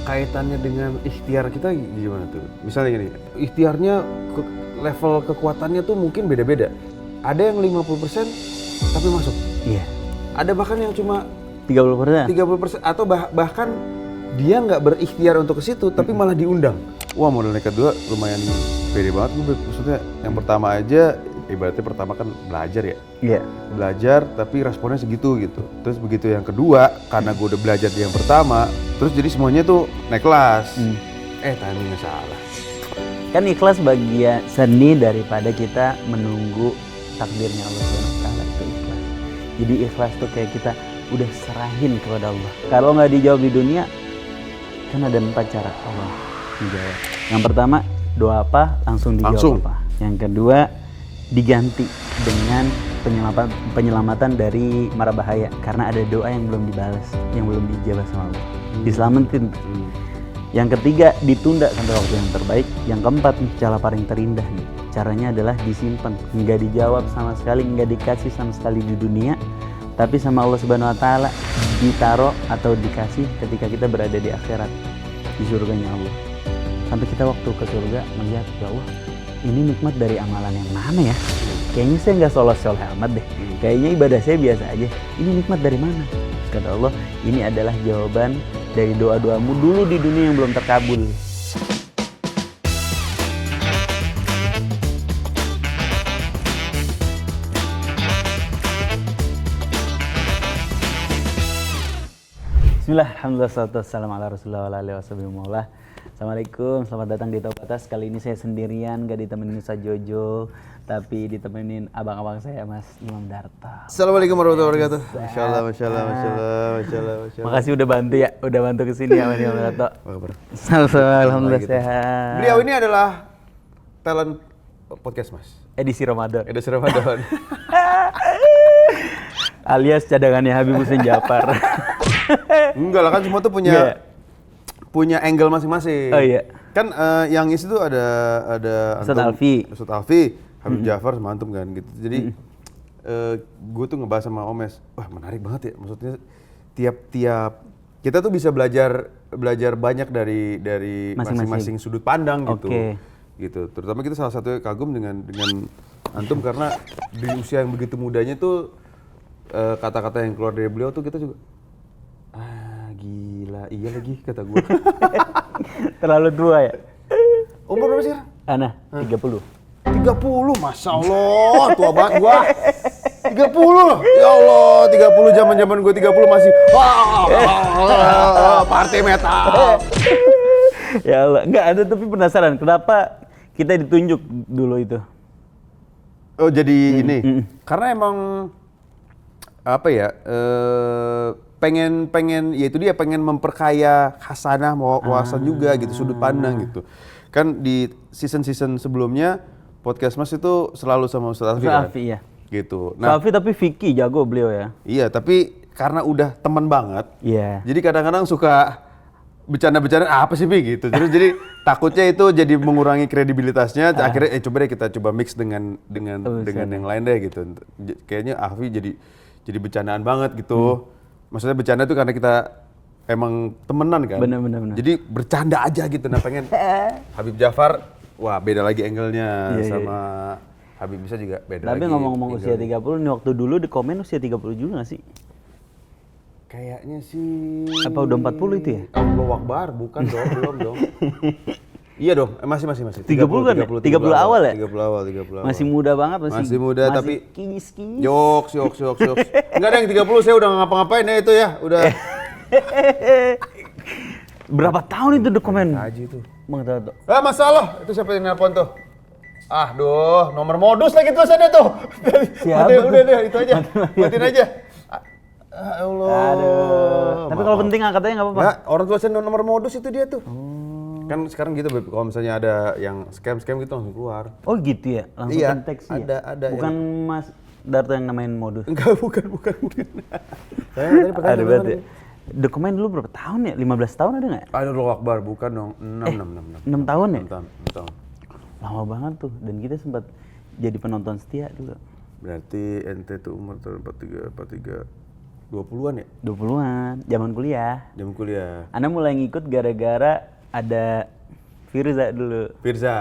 kaitannya dengan ikhtiar kita gimana tuh? Misalnya gini, ikhtiarnya level kekuatannya tuh mungkin beda-beda. Ada yang 50% tapi masuk. Iya. Ada bahkan yang cuma 30%. 30% atau bahkan dia nggak berikhtiar untuk ke situ tapi malah diundang. Wah, modal nekat 2 lumayan pede banget gue. Maksudnya yang pertama aja ibaratnya pertama kan belajar ya. Iya. Belajar tapi responnya segitu gitu. Terus begitu yang kedua, karena gue udah belajar di yang pertama, terus jadi semuanya tuh naik kelas. Timingnya salah. Kan ikhlas bagian seni daripada kita menunggu takdirnya Allah SWT, itu ikhlas. Jadi ikhlas tuh kayak kita udah serahin kepada Allah. Kalau nggak dijawab di dunia, kan ada 4 cara Allah menjawab. Yang pertama, doa apa langsung dijawab apa. Yang kedua, diganti dengan penyelamatan dari mara bahaya, karena ada doa yang belum dibalas, yang belum dijawab sama Allah. Diselamatin. Yang ketiga, ditunda sampai waktu yang terbaik. Yang keempat nih, cara paling terindah nih. Caranya adalah disimpan, nggak dijawab sama sekali, nggak dikasih sama sekali di dunia, tapi sama Allah Subhanahu Wa Taala ditaruh atau dikasih ketika kita berada di akhirat, di surganya Allah. Sampai kita waktu ke surga melihat, ya Allah, ini nikmat dari amalan yang mana ya? Kayaknya saya nggak soleh amat deh. Kayaknya ibadah saya biasa aja. Ini nikmat dari mana? Kata Allah, ini adalah jawaban dari doa-doamu dulu di dunia yang belum terkabul. Bismillah, alhamdulillah, salatu wassalamu ala rasulillah wa ala alihi wasallam. Assalamualaikum, selamat datang di Taubatas. Kali ini saya sendirian, gak ditemenin Ustaz Jojo, tapi ditemenin abang-abang saya, Mas Imam Darto. Assalamualaikum warahmatullahi wabarakatuh. Masya Allah, Masya Allah, Masya Allah, Masya Allah, Masya Allah. Makasih udah bantu ya, udah bantu kesini ya Mas Imam Darto. Alhamdulillah sehat. Beliau ini adalah talent podcast Mas. Edisi Ramadan. Edisi Ramadan. Alias cadangannya Habib Hussein Jafar. Enggak lah, kan semua tuh punya angle masing-masing. Oh iya. Kan yang isi tuh ada Ustadz Alfi, Habib Jafar sama Antum kan gitu. Jadi gue tuh ngebahas sama Omes, wah menarik banget ya. Maksudnya tiap kita tuh bisa belajar banyak dari masing-masing sudut pandang gitu. Gitu. Terutama kita salah satu kagum dengan Antum karena di usia yang begitu mudanya tuh kata-kata yang keluar dari beliau tuh kita juga gila, iya lagi kata gue. Terlalu tua ya? Umur berapa sih? Ana, 30. 30, Masya Allah, tua banget gua. 30 loh, ya Allah, 30 zaman gue 30 masih party metal. Ya Allah, enggak ada, tapi penasaran kenapa kita ditunjuk dulu itu? Oh jadi ini, karena emang apa ya, pengen ya itu dia, pengen memperkaya khasanah wawasan juga gitu, sudut pandang gitu. Kan di season sebelumnya podcast Mas itu selalu sama Ustadz Alfi kan? Iya. Gitu. Nah, Alfi tapi Vicky jago beliau ya. Iya, tapi karena udah teman banget. Iya. Jadi kadang-kadang suka bercanda-bercanda apa sih Pi gitu. Terus jadi takutnya itu jadi mengurangi kredibilitasnya. Akhirnya coba deh kita coba mix dengan yang lain deh gitu. Kayaknya Alfi jadi bercandaan banget gitu. Maksudnya bercanda tuh karena kita emang temenan kan. Bener. Jadi bercanda aja gitu. Nah pengen Habib Jafar, wah beda lagi angle-nya sama Habib bisa juga beda lagi. Tapi ngomong-ngomong usia 30, nih waktu dulu di komen usia 30 juga gak sih? Kayaknya sih. Apa udah 40 itu ya? Allahu Akbar, bukan dong, belum dong. Iya dong, masih. 30 kan? 30 awal ya? 30 awal. Masih muda banget masih muda tapi kinyis. Yoks. Enggak ada yang 30 saya udah ngapa-ngapain ya itu ya, udah. Berapa tahun itu dokumen? Haji itu. Bang Tato. Masalah, itu siapa yang nelpon tuh? Nomor modus lagi tulisannya tuh. Siapa? Udah itu aja. Matiin aja. Allah. Aduh. Tapi kalau penting angkatnya nggak apa-apa. Nah, orang tulisan nomor modus itu dia tuh. Kan sekarang gitu, kalau misalnya ada yang scam gitu langsung keluar. Oh gitu ya, langsung iya, deteksi ada ya? Bukan yang... Mas Darto yang namain modus? Enggak, bukan. Saya tadi pakai ada berarti. Dokumen dulu berapa tahun ya? 15 tahun ada nggak? Allahu Akbar, bukan dong. 6 tahun ya? 6 tahun. Lama banget tuh, dan kita sempat jadi penonton setia dulu. Berarti ente tuh umur tahun 43. 20-an ya? 20-an, zaman kuliah. Jam kuliah. Ana mulai ngikut gara-gara ada Firza dulu. Firza,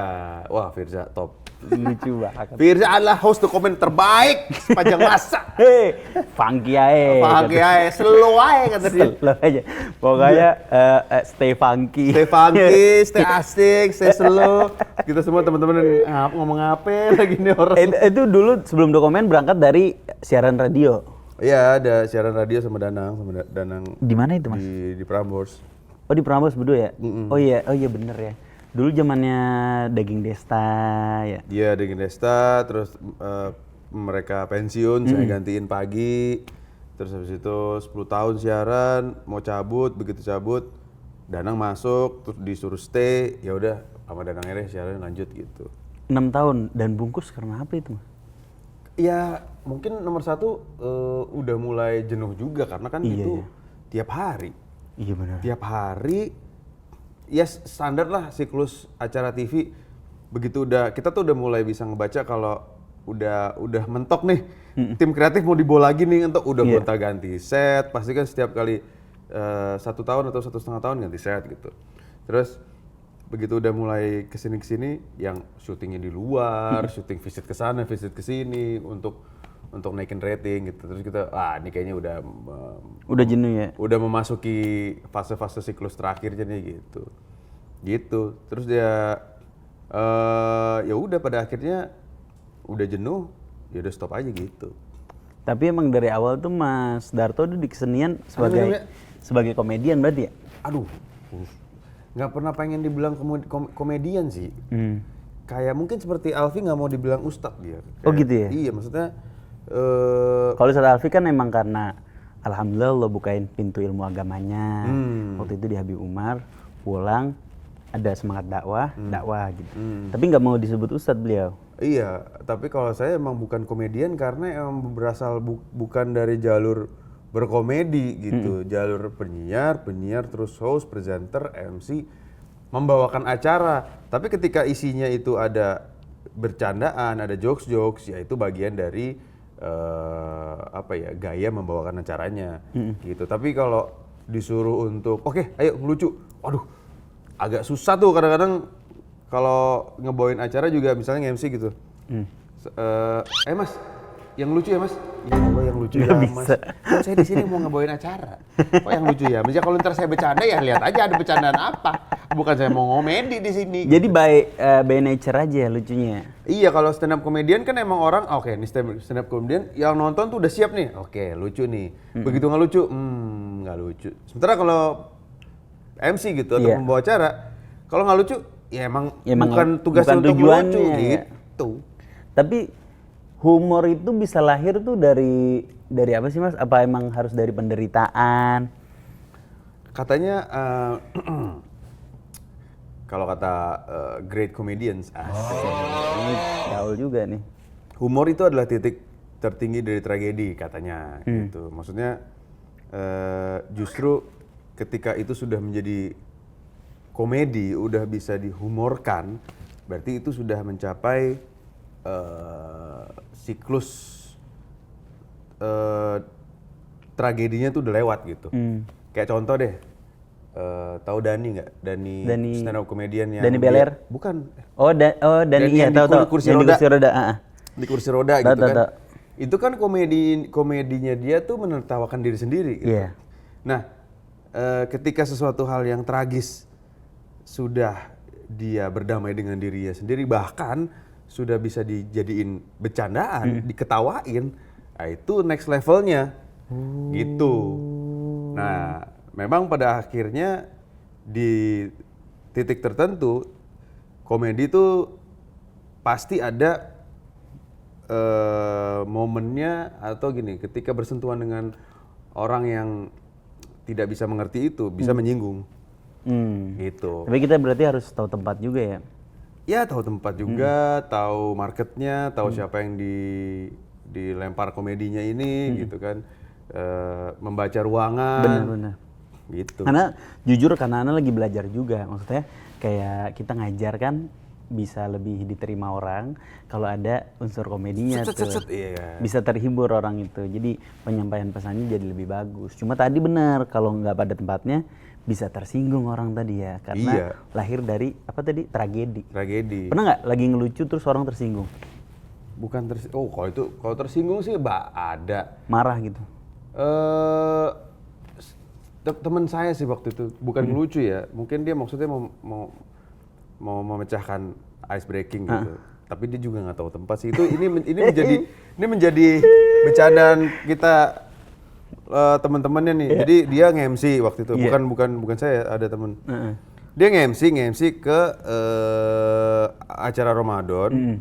wah Firza top. Lucu banget. Firza adalah host dokumen terbaik sepanjang masa. Hei, funky aja. Pakai aja, slow aja kata dia. Slow aja. Pokoknya stay funky. Stay funky, stay asik, stay slow. Kita semua teman-teman ngomong apa lagi nih orang. Itu dulu sebelum dokumen berangkat dari siaran radio. Iya, ada siaran radio sama Danang. Di mana itu, Mas? Di Prambors. Oh, di Prambors berdua ya? Oh iya bener ya. Dulu zamannya Daging Desta ya. Iya, Daging Desta, terus mereka pensiun, saya gantiin pagi. Terus habis itu 10 tahun siaran, mau cabut, begitu cabut Danang masuk, terus disuruh stay, ya udah sama Danang aja siaran lanjut gitu. 6 tahun dan bungkus karena apa itu, Mas? Ya mungkin nomor satu udah mulai jenuh juga karena kan itu tiap hari. Iya benar. Tiap hari ya standar lah siklus acara TV. Begitu kita tuh udah mulai bisa ngebaca kalau udah mentok nih. Tim kreatif mau dibawa lagi nih untuk udah gonta-ganti set. Pasti kan setiap kali 1 tahun atau 1,5 tahun ganti set gitu. Terus begitu udah mulai kesini yang syutingnya di luar, syuting visit ke sana, visit ke sini untuk naikin rating gitu. Terus kita ini kayaknya Udah jenuh ya. udah memasuki fase-fase siklus terakhirnya nih gitu. Terus dia ya udah pada akhirnya udah jenuh, ya udah stop aja gitu. Tapi emang dari awal tuh Mas Darto tuh di kesenian sebagai komedian berarti ya? Aduh, nggak pernah pengen dibilang komedian sih. Kayak mungkin seperti Alfi nggak mau dibilang ustadz dia. Oh gitu ya? Iya, maksudnya kalau Ustadz Alfi kan emang karena alhamdulillah Allah bukain pintu ilmu agamanya. Waktu itu di Habib Umar, pulang ada semangat dakwah gitu. Tapi nggak mau disebut ustadz beliau. Iya, tapi kalau saya emang bukan komedian karena emang berasal bukan dari jalur berkomedi gitu. Jalur penyiar terus host, presenter, MC, membawakan acara. Tapi ketika isinya itu ada bercandaan, ada jokes, ya itu bagian dari gaya membawakan acaranya gitu. Tapi kalau disuruh untuk oke, ayo ngelucu, waduh agak susah tuh kadang-kadang kalau ngebawain acara juga misalnya MC gitu. Mas, yang lucu ya Mas? Ya Allah yang lucu ya Mas. Kan saya di sini mau ngebawain acara. Kok yang lucu ya? Misalnya kalau ntar saya bercanda ya lihat aja ada bercandaan apa. Bukan saya mau ngomedi di sini. Jadi by nature aja lucunya. Iya, kalau stand up comedian kan emang orang oke, nih stand up comedian yang nonton tuh udah siap nih. Oke, lucu nih. Begitu nggak lucu, nggak lucu. Sementara kalau MC gitu atau pembawa acara, kalau nggak lucu ya emang bukan tugasnya untuk lucu gitu. Tapi humor itu bisa lahir tuh dari apa sih Mas? Apa emang harus dari penderitaan? Katanya kalau kata great comedians, Ini gaul juga nih. humor itu adalah titik tertinggi dari tragedi katanya gitu. Maksudnya justru ketika itu sudah menjadi komedi, udah bisa dihumorkan, berarti itu sudah mencapai siklus tragedinya tuh udah lewat gitu. Kayak contoh deh, tahu Dani nggak? Dani stand up comedian yang Dani Beler? Bukan. Dani iya tahu yang di kursi roda. Di kursi roda Tahu, gitu kan. tahu. Itu kan komedinya dia tuh menertawakan diri sendiri gitu. Iya. Nah, ketika sesuatu hal yang tragis sudah dia berdamai dengan dirinya sendiri, bahkan sudah bisa dijadiin bercandaan, diketawain, nah itu next levelnya gitu. Nah, memang pada akhirnya di titik tertentu komedi itu pasti ada momennya atau gini, ketika bersentuhan dengan orang yang tidak bisa mengerti itu bisa menyinggung gitu. Tapi kita berarti harus tahu tempat juga ya. Ya tahu tempat juga, tahu marketnya, tahu siapa yang dilempar komedinya ini gitu kan. Membaca ruangan. Benar-benar. Gitu. Karena jujur karena Ana lagi belajar juga, maksudnya kayak kita ngajar kan bisa lebih diterima orang kalau ada unsur komedinya tuh. Iya. Bisa terhibur orang itu. Jadi penyampaian pesannya jadi lebih bagus. Cuma tadi benar kalau nggak pada tempatnya bisa tersinggung orang tadi ya karena lahir dari apa tadi tragedi. Pernah nggak lagi ngelucu terus orang tersinggung? Bukan kalau tersinggung sih ada. Marah gitu. Temen saya sih waktu itu bukan ngelucu ya, mungkin dia maksudnya mau memecahkan ice breaking gitu, tapi dia juga nggak tahu tempat sih. Ini menjadi bercandaan kita teman-temannya nih. Jadi dia nge-MC waktu itu, bukan saya, ada temen. Dia nge-MC ke acara Ramadan,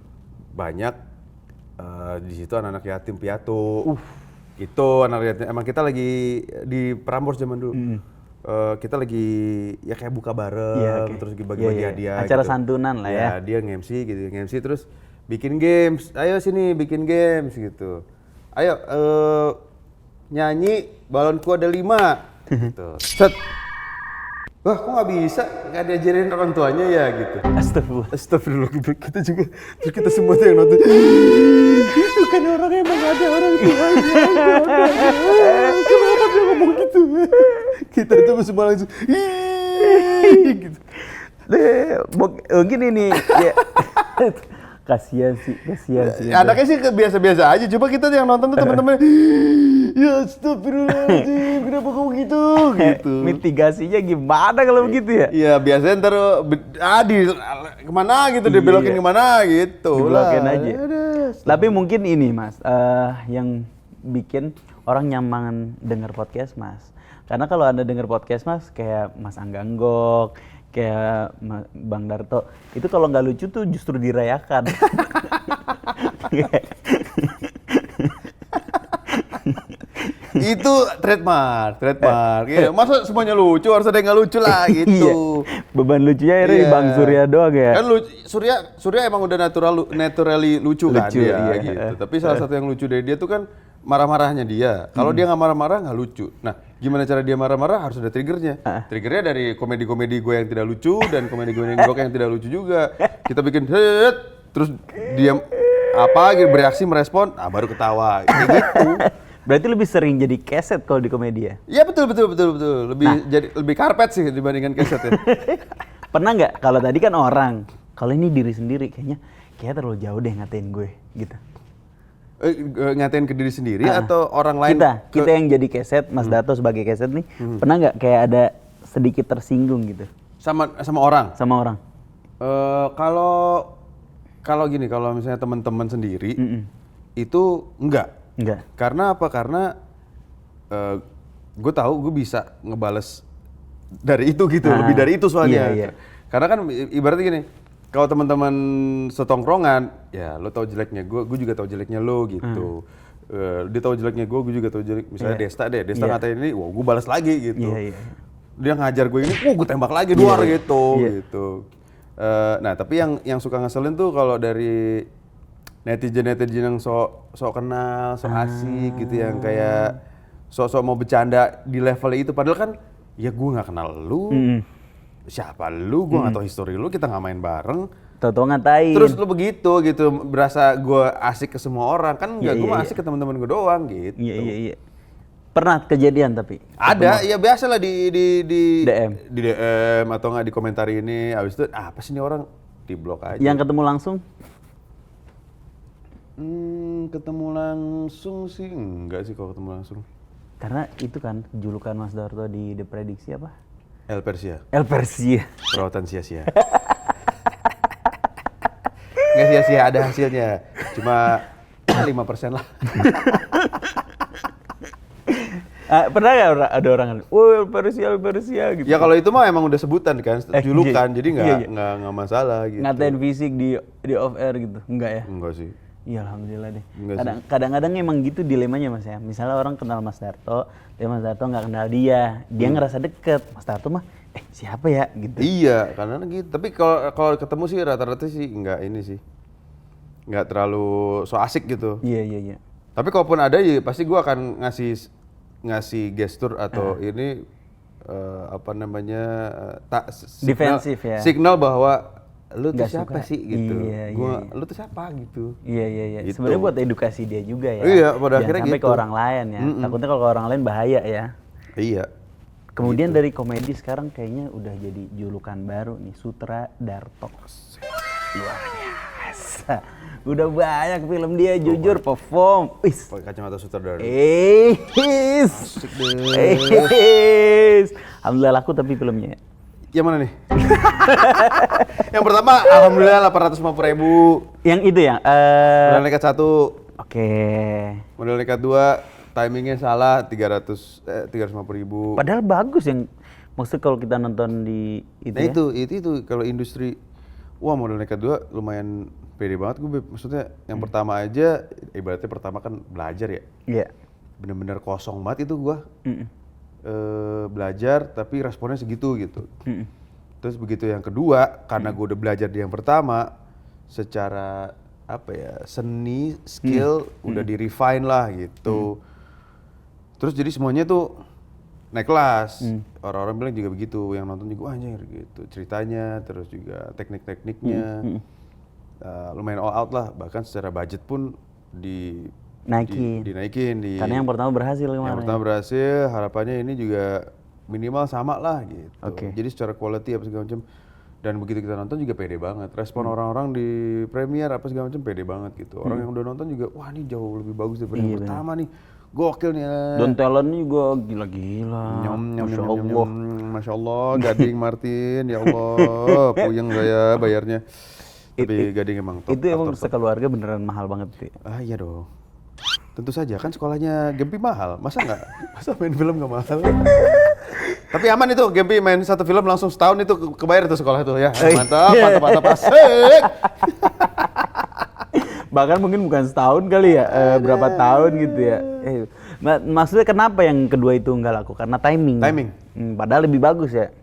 banyak di situ anak-anak yatim piatu. Gitu, anak yatim. Emang kita lagi di Prambors zaman dulu. Kita lagi ya kayak buka bareng, terus bagi-bagi hadiah. Acara gitu. santunan lah ya. Dia nge-MC terus bikin games. Ayo sini bikin games gitu. Ayo nyanyi balonku ada 5 gitu. Set. Wah, kok nggak bisa? Nggak diajarin orang tuanya ya gitu. Astagfirullah. Kita juga, terus kita semua tuh yang nonton. Bukan orang emang ada orang tuanya. Kenapa dia ngomong gitu? Kita tuh semua langsung gitu. Mungkin ini ya. Kasihan sih. Anaknya sih biasa-biasa aja. Coba kita yang nonton tuh teman-teman. Ya astagfirullahaladzim, kenapa kamu gitu? Mitigasinya gimana kalau begitu ya? Iya, biasanya ntar kemana gitu, dibelokin kemana gitu. Dibelokin aja. Tapi mungkin ini Mas, yang bikin orang nyaman denger podcast Mas. Karena kalau Anda denger podcast Mas, kayak Mas Angga Anggok, kayak Bang Darto, itu kalau nggak lucu tuh justru dirayakan. Itu trademark. Ya, masa semuanya lucu, harus ada yang nggak lucu lah gitu. Beban lucunya akhirnya di Bang Surya doang ya. Kan Surya emang udah naturally lucu kan dia gitu. Tapi salah satu yang lucu dari dia tuh kan marah-marahnya dia. Kalau dia nggak marah-marah nggak lucu. Nah, gimana cara dia marah-marah? Harus ada triggernya. Triggernya dari komedi-komedi gue yang tidak lucu dan komedi-komedi gue yang tidak lucu juga. Kita bikin terus diam gitu, bereaksi, merespon, baru ketawa. Kayak gitu. Berarti lebih sering jadi keset kalau di komedi ya? Iya betul. Lebih karpet sih dibandingkan keset ya. Pernah nggak kalau tadi kan orang, kalau ini diri sendiri kayaknya terlalu jauh deh ngatain gue gitu. Ngatain ke diri sendiri atau orang lain? Kita yang jadi keset, Mas Dato sebagai keset nih, pernah nggak kayak ada sedikit tersinggung gitu? Sama orang? Sama orang. Kalau gini, kalau misalnya teman-teman sendiri, itu enggak. Karena apa? Karena gue tahu gue bisa ngebales dari itu gitu, lebih dari itu soalnya. Iya. Karena kan ibaratnya gini, kalau teman-teman setongkrongan, ya lo tahu jeleknya gue juga tahu jeleknya lo gitu. Dia tahu jeleknya gue juga tahu jelek. Misalnya Desta ngatain ini, wah gue balas lagi gitu. Dia ngajar gue ini, gue tembak lagi luar gitu. Nah tapi yang suka ngeselin tuh kalau dari netizen yang sok kenal, sok asik gitu, yang kayak sok mau bercanda di level itu, padahal kan ya gue nggak kenal lu, siapa lu, gue nggak tahu histori lu, kita nggak main bareng, tau ngatain. Terus lu begitu gitu, berasa gue asik ke semua orang, kan nggak, gue asik ke teman-teman gue doang gitu. Iya. Pernah kejadian tapi? Ada, ya biasa lah di DM atau nggak di komentar ini, abis itu apa sih ini orang, di blok aja. Yang ketemu langsung? Ketemu langsung sih enggak sih kalau ketemu langsung. Karena itu kan julukan Mas Darto di The Prediksi apa? El Persia. Perawatan sia-sia. Nggak sia-sia, ada hasilnya. Cuma 5% lah. Pernah nggak ada orang El Persia gitu? Ya kalau itu mah emang udah sebutan kan, julukan, jadi nggak masalah gitu. Ngatain fisik di off air gitu? Enggak ya? Enggak sih. Iya alhamdulillah deh. Kadang-kadang emang gitu dilemanya Mas ya. Misalnya orang kenal Mas Darto, Mas Darto nggak kenal dia ngerasa deket. Mas Darto mah siapa ya gitu. Iya, karena gitu. Tapi kalau ketemu sih rata-rata sih nggak terlalu so asik gitu. Iya. Tapi kalaupun ada ya pasti gue akan ngasih gestur atau ini defensif ya. Signal bahwa lu tuh nggak siapa suka. sih gitu. Iya. Lu tuh siapa gitu. Iya. Gitu. Sebenarnya buat edukasi dia juga ya. Iya, pada Jangan akhirnya sampai gitu. ke orang lain ya. Takutnya kalau ke orang lain bahaya ya. Iya. Kemudian dari komedi sekarang kayaknya udah jadi julukan baru nih, Sutradarto. Luar biasa. Udah banyak film dia jujur perform. Wis. Pakai kacamata sutradara. Asik Alhamdulillah laku tapi filmnya. Yang mana nih? Yang pertama, alhamdulillah 850.000. Yang itu ya? Modal nekat 1. Oke. Modal nekat 2, timingnya salah 350.000. Padahal bagus yang maksud kalau kita nonton di itu Nah ya. itu kalau industri, wah modal nekat 2 lumayan pede banget gue. Maksudnya yang pertama aja, ibaratnya pertama kan belajar ya. Iya. Bener-bener kosong banget itu gue. Belajar tapi responnya segitu gitu. Terus begitu yang kedua, karena gue udah belajar di yang pertama, secara apa ya, seni, skill udah di refine lah gitu. Terus jadi semuanya tuh naik kelas. Orang-orang bilang juga begitu, yang nonton juga wah anjir gitu ceritanya, terus juga teknik-tekniknya lumayan all out lah. Bahkan secara budget pun dinaikin. Karena yang pertama berhasil kemarin. Yang pertama berhasil, harapannya ini juga minimal sama lah gitu. Oke. Jadi secara quality apa segala macam. Dan begitu kita nonton juga pede banget. Respon orang-orang di premiere apa segala macam pede banget gitu. Orang yang udah nonton juga, wah ini jauh lebih bagus daripada yang pertama nih. Gokil nih. Dan talentnya juga gila-gila. Masya Allah, Gading Martin, ya Allah, puyeng saya bayarnya. Tapi Gading emang top. Itu emang sekeluarga beneran mahal banget sih. Ah iya dong. Tentu saja, kan sekolahnya Gempi mahal. Masa main film nggak mahal? Tapi aman itu, Gempi main satu film langsung setahun itu kebayar itu sekolah itu ya. Mantap, asik. Bahkan mungkin bukan setahun kali ya, berapa tahun gitu ya. Maksudnya kenapa yang kedua itu nggak laku? Karena timing. Padahal lebih bagus ya.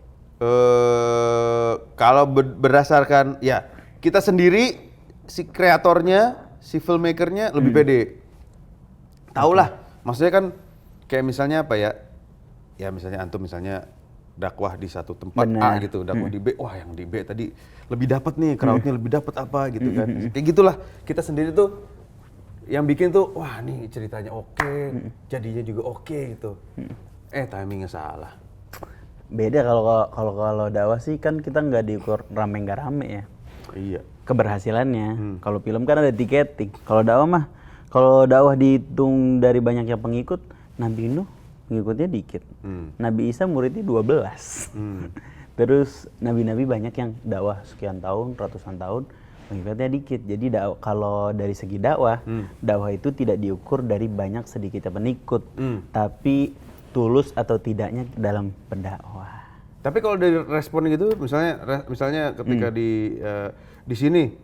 Kalau berdasarkan ya kita sendiri, si kreatornya, si filmmakernya lebih pede. Tahu lah, maksudnya kan kayak misalnya apa ya? Ya misalnya antum misalnya dakwah di satu tempat A gitu, dakwah di B, wah yang di B tadi lebih dapat nih, crowdnya lebih dapat apa gitu kan. Kayak gitulah, kita sendiri tuh yang bikin tuh, wah nih ceritanya oke, jadinya juga oke gitu. Timingnya salah. Beda kalau dakwah sih kan kita nggak diukur rame nggak rame ya. Iya. Keberhasilannya. Kalau film kan ada tiketing. Kalau dakwah dihitung dari banyaknya pengikut, Nabi Nuh pengikutnya dikit. Nabi Isa muridnya 12. Terus nabi-nabi banyak yang dakwah sekian tahun, ratusan tahun, pengikutnya dikit. Jadi kalau dari segi dakwah itu tidak diukur dari banyak sedikitnya pengikut, tapi tulus atau tidaknya dalam berdakwah. Tapi kalau dari respon gitu, misalnya ketika di sini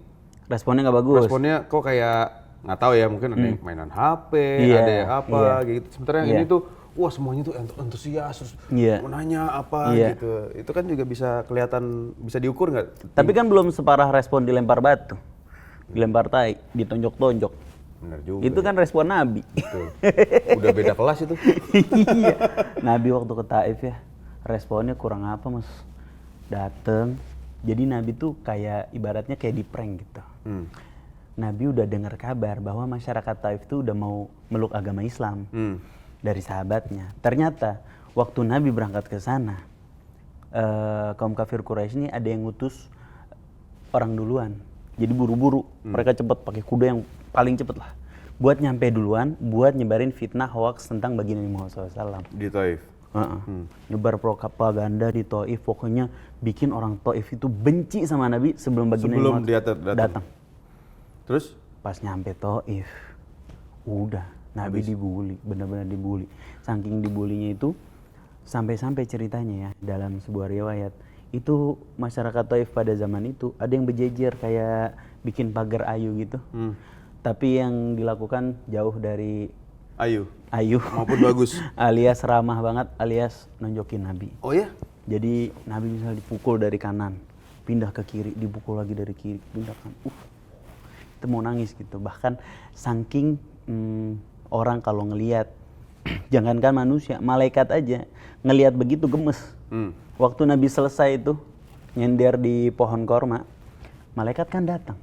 responnya nggak bagus. Responnya kok kayak nggak tahu ya, mungkin ada yang mainan HP, ada yang apa gitu. Sementara yang ini tuh, wah semuanya tuh antusias, terus mau nanya apa gitu. Itu kan juga bisa kelihatan, bisa diukur nggak? Tapi kan belum separah respon dilempar batu, dilempar tai, ditonjok-tonjok. Bener juga. Itu kan respon Nabi. Betul. Udah beda kelas itu. Iya. Nabi waktu ke Taif ya, responnya kurang apa mas? Dateng. Jadi Nabi tuh kayak ibaratnya kayak di prank gitu. Nabi udah dengar kabar bahwa masyarakat Taif tuh udah mau meluk agama Islam dari sahabatnya. Ternyata waktu Nabi berangkat ke sana, kaum kafir Quraisy ini ada yang ngutus orang duluan. Jadi buru-buru, mereka cepet pakai kuda yang paling cepet lah. Buat nyampe duluan, buat nyebarin fitnah hoax tentang baginda Muhammad SAW. Di Taif. Nyebar propaganda di Taif, pokoknya bikin orang Taif itu benci sama Nabi sebelum baginda Muhammad datang. Terus? Pas nyampe Taif, udah Nabi dibully, benar-benar dibully. Saking dibulinya itu, sampai-sampai ceritanya ya dalam sebuah riwayat, itu masyarakat Taif pada zaman itu ada yang berjejer kayak bikin pagar ayu gitu. Tapi yang dilakukan jauh dari ayu maupun bagus. Alias ramah banget, alias nonjokin Nabi. Oh ya? Jadi Nabi misalnya dipukul dari kanan, pindah ke kiri, dipukul lagi dari kiri, pindah ke kanan. Itu mau nangis gitu. Bahkan saking orang kalau ngelihat, jangankan manusia, malaikat aja ngelihat begitu gemes. Waktu Nabi selesai itu nyender di pohon korma, Malaikat kan datang.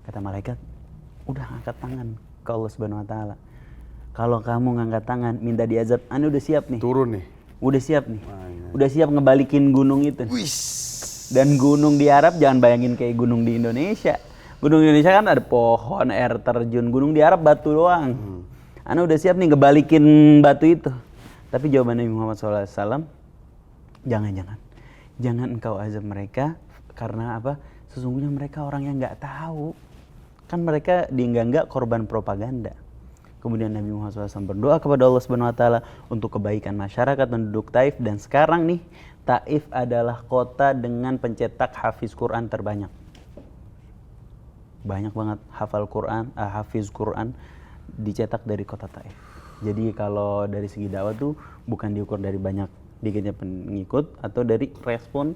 Kata malaikat, udah angkat tangan ke Allah Subhanahu wa taala. Kalau kamu ngangkat tangan minta diazab, Anda udah siap nih. Turun nih. Udah siap nih. Wah, Udah siap ngebalikin gunung itu. Dan gunung di Arab jangan bayangin kayak gunung di Indonesia. Gunung di Indonesia kan ada pohon, air terjun. Gunung di Arab batu doang. Anda udah siap nih ngebalikin batu itu. Tapi jawaban Nabi Muhammad SAW, jangan. Jangan engkau azab mereka karena apa? Sesungguhnya mereka orang yang nggak tahu. Kan mereka enggak korban propaganda. Kemudian Nabi Muhammad SAW berdoa kepada Allah Subhanahu wa taala untuk kebaikan masyarakat penduduk Taif, dan sekarang nih Taif adalah kota dengan pencetak hafiz Quran terbanyak. Banyak banget hafiz Quran dicetak dari kota Taif. Jadi kalau dari segi dakwah tuh bukan diukur dari banyak dikitnya pengikut atau dari respon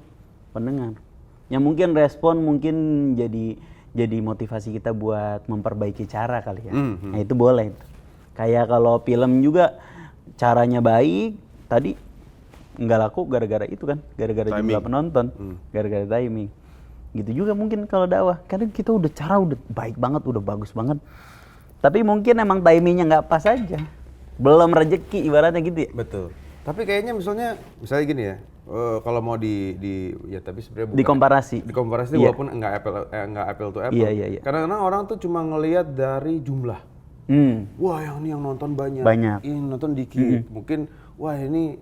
pendengar. Yang mungkin respon jadi motivasi kita buat memperbaiki cara kali ya. Nah itu boleh. Kayak kalau film juga caranya baik, tadi nggak laku gara-gara itu kan, gara-gara jumlah penonton, gara-gara timing. Gitu juga mungkin kalau dakwah, kadang kita udah baik banget, udah bagus banget, tapi mungkin emang timingnya nggak pas aja, belum rezeki ibaratnya gitu ya. Betul. Tapi kayaknya misalnya gini ya, kalau mau ya tapi sebenarnya bukan. Dikomparasi walaupun nggak apple to apple. Iya. Karena orang tuh cuma ngelihat dari jumlah. Wah yang nonton banyak. Ini nonton dikit. Mungkin wah ini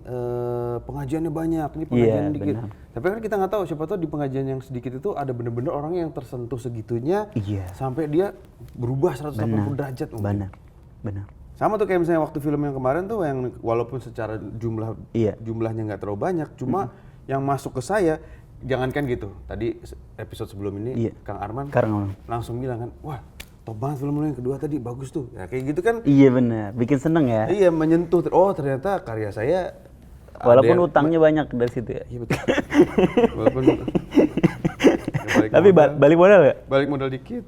pengajiannya banyak, ini pengajian dikit. Benar. Tapi kan kita nggak tahu, siapa tahu di pengajian yang sedikit itu ada bener-bener orang yang tersentuh segitunya sampai dia berubah 180 derajat. Benar. Sama tuh kayak misalnya waktu film yang kemarin tuh yang walaupun secara jumlahnya nggak terlalu banyak, cuma yang masuk ke saya, jangankan gitu. Tadi episode sebelum ini Kang Arman langsung bilang kan, wah top banget film lu yang kedua tadi, bagus tuh. Ya kayak gitu kan. Iya benar, bikin seneng ya. Iya, menyentuh. Oh ternyata karya saya. Walaupun utangnya banyak dari situ ya. Iya betul. Walaupun tapi balik modal gak? Balik modal dikit.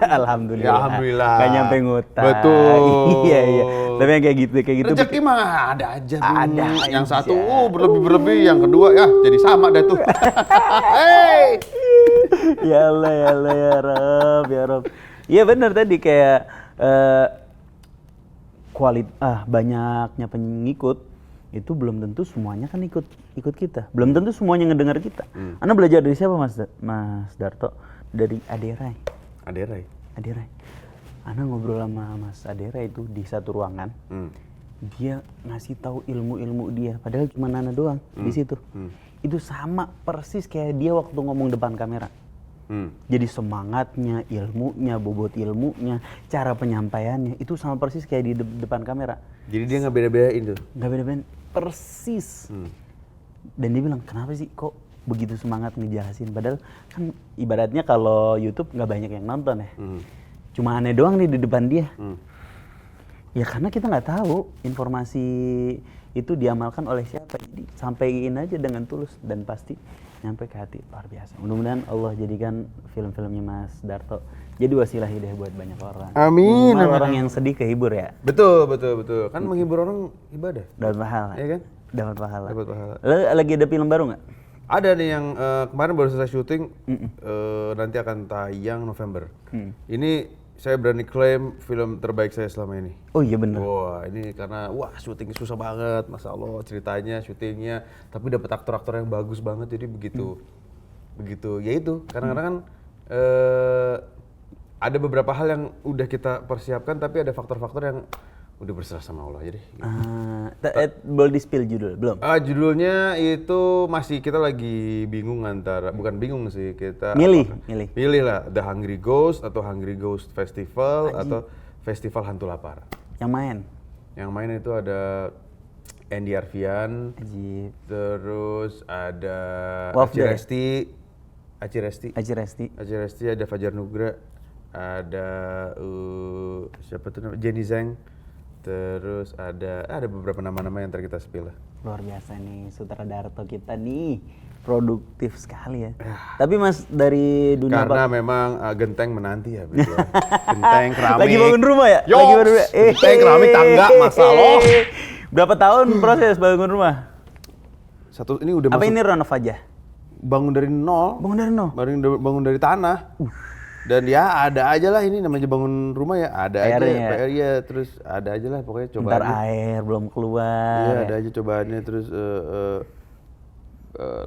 Alhamdulillah. Ya alhamdulillah. Gak nyampe ngutang. Betul. Iya. Tapi yang kayak gitu. Rezeki mah ada aja. Ada. Yang satu berlebih, yang kedua ya jadi sama dah tuh. Hey. Ya Allah ya Rob. Iya benar tadi kayak banyaknya pengikut itu belum tentu semuanya kan ikut kita, belum tentu semuanya ngedengar kita. Anda belajar dari siapa Mas Darto? Dari Aderai. Anda ngobrol sama Mas Aderai itu di satu ruangan, dia ngasih tahu ilmu dia, padahal cuma Nana doang di situ. Itu sama persis kayak dia waktu ngomong depan kamera. Jadi semangatnya, ilmunya, bobot ilmunya, cara penyampaiannya itu sama persis kayak di depan kamera. Jadi dia nggak beda-bedain tuh? Nggak beda-bedain, persis. Dan dia bilang, kenapa sih kok begitu semangat ngejelasin? Padahal kan ibaratnya kalau YouTube nggak banyak yang nonton ya. Cuma aneh doang nih di depan dia. Ya karena kita nggak tahu informasi itu diamalkan oleh siapa. Jadi sampaiin aja dengan tulus dan pasti nyampe ke hati, luar biasa. Mudah-mudahan Allah jadikan film-filmnya Mas Darto jadi wasilah hidayah buat banyak orang. Amin. Orang yang sedih kehibur ya. Betul. Kan menghibur orang ibadah. Dapat pahala. Iya kan? Dapat pahala. Lo lagi ada film baru nggak? Ada nih yang kemarin baru selesai syuting, nanti akan tayang November. Ini saya berani klaim film terbaik saya selama ini. Oh iya benar. Wah ini karena syutingnya susah banget, Masya Allah ceritanya, syutingnya, tapi dapat aktor-aktor yang bagus banget, jadi begitu ya itu. Kadang-kadang kan ada beberapa hal yang udah kita persiapkan, tapi ada faktor-faktor yang udah berserah sama Allah jadi. Boleh di-spill judul belum? Judulnya itu masih kita lagi bingung bukan bingung sih, kita milih lah, The Hungry Ghost atau Hungry Ghost Festival atau Festival Hantu Lapar. Yang main itu ada Andy Arfian, terus ada Aci Resti, ada Fajar Nugra, ada siapa tuh namanya, Jenny Zhang. Terus ada beberapa nama-nama yang kita spill lah. Luar biasa nih sutradara kita nih, produktif sekali ya. Tapi Mas dari dunia karena memang genteng menanti ya, betul. Genteng keramik. Lagi bangun rumah ya? Genteng keramik tangga masalah. Berapa tahun proses bangun rumah? Ini udah apa masuk. Ini renov aja? bangun dari nol. Bangun dari nol? Bangun dari tanah. Dan ya ada aja lah, ini namanya bangun rumah ya, ada aja PR ya, terus ada aja lah pokoknya cobaannya. Ntar air belum keluar. Iya ada aja cobaannya, terus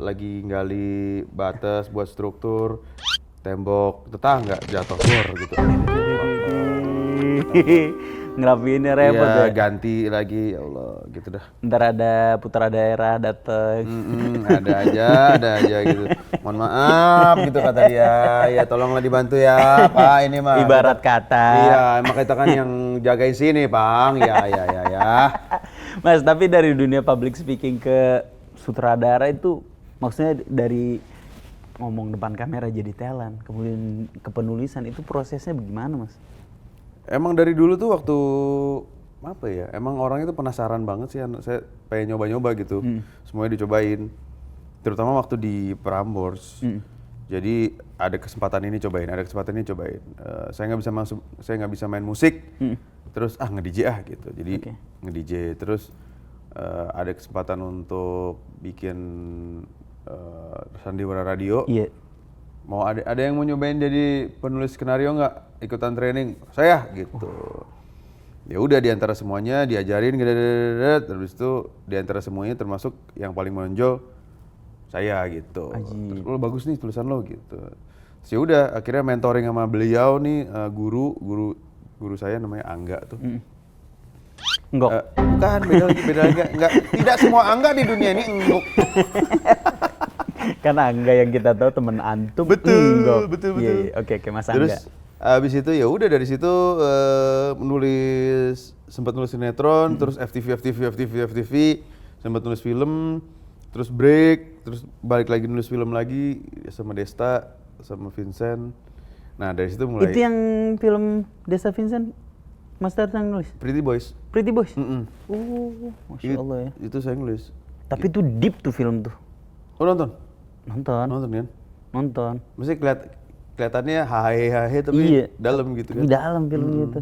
lagi gali batas buat struktur, tembok tetangga jatuh gitu. Ngerapiinnya repot ya. Ganti lagi, ya Allah gitu dah. Ntar ada putra daerah dateng. Ada aja gitu. Mohon maaf gitu kata dia. Ya tolonglah dibantu ya Pak, ini mah. Ibarat kata. Iya, emang kita kan yang jagain sini Bang. Ya. Mas, tapi dari dunia public speaking ke sutradara itu maksudnya dari ngomong depan kamera jadi talent, kemudian ke penulisan itu prosesnya bagaimana Mas? Emang dari dulu tuh waktu apa ya? Emang orang itu penasaran banget sih. Saya pengen nyoba-nyoba gitu. Semuanya dicobain. Terutama waktu di Prambors. Jadi ada kesempatan ini cobain, ada kesempatan ini cobain. Saya nggak bisa main musik. Terus nge-DJ gitu. Jadi nge-DJ terus ada kesempatan untuk bikin sandiwara radio. Iya. Mau ada yang mau nyobain jadi penulis skenario nggak? Ikutan training saya gitu. Ya udah diantara semuanya diajarin terus itu diantara semuanya termasuk yang paling menonjol saya gitu. Terus lo bagus nih tulisan lo gitu. Terus ya udah akhirnya mentoring sama beliau nih, guru saya namanya Angga tuh. Enggak. Bukan, beda lagi enggak. Tidak semua Angga di dunia ini enggak. Kan Angga yang kita tahu teman antum. Betul. Iya. Oke, Mas Angga. Terus abis itu ya udah dari situ sempat nulis sinetron, terus FTV, sempat nulis film, terus break, terus balik lagi nulis film lagi sama Desta, sama Vincent. Nah dari situ mulai. Itu yang film Desta Vincent, Mas Dar yang nulis? Pretty Boys. Masya Allah ya. Itu saya nulis. Tapi itu deep tuh film tuh. Oh nonton Nonton kan? Nonton. Maksudnya kelihatannya hahe tapi dalam gitu kan? Di dalam film gitu.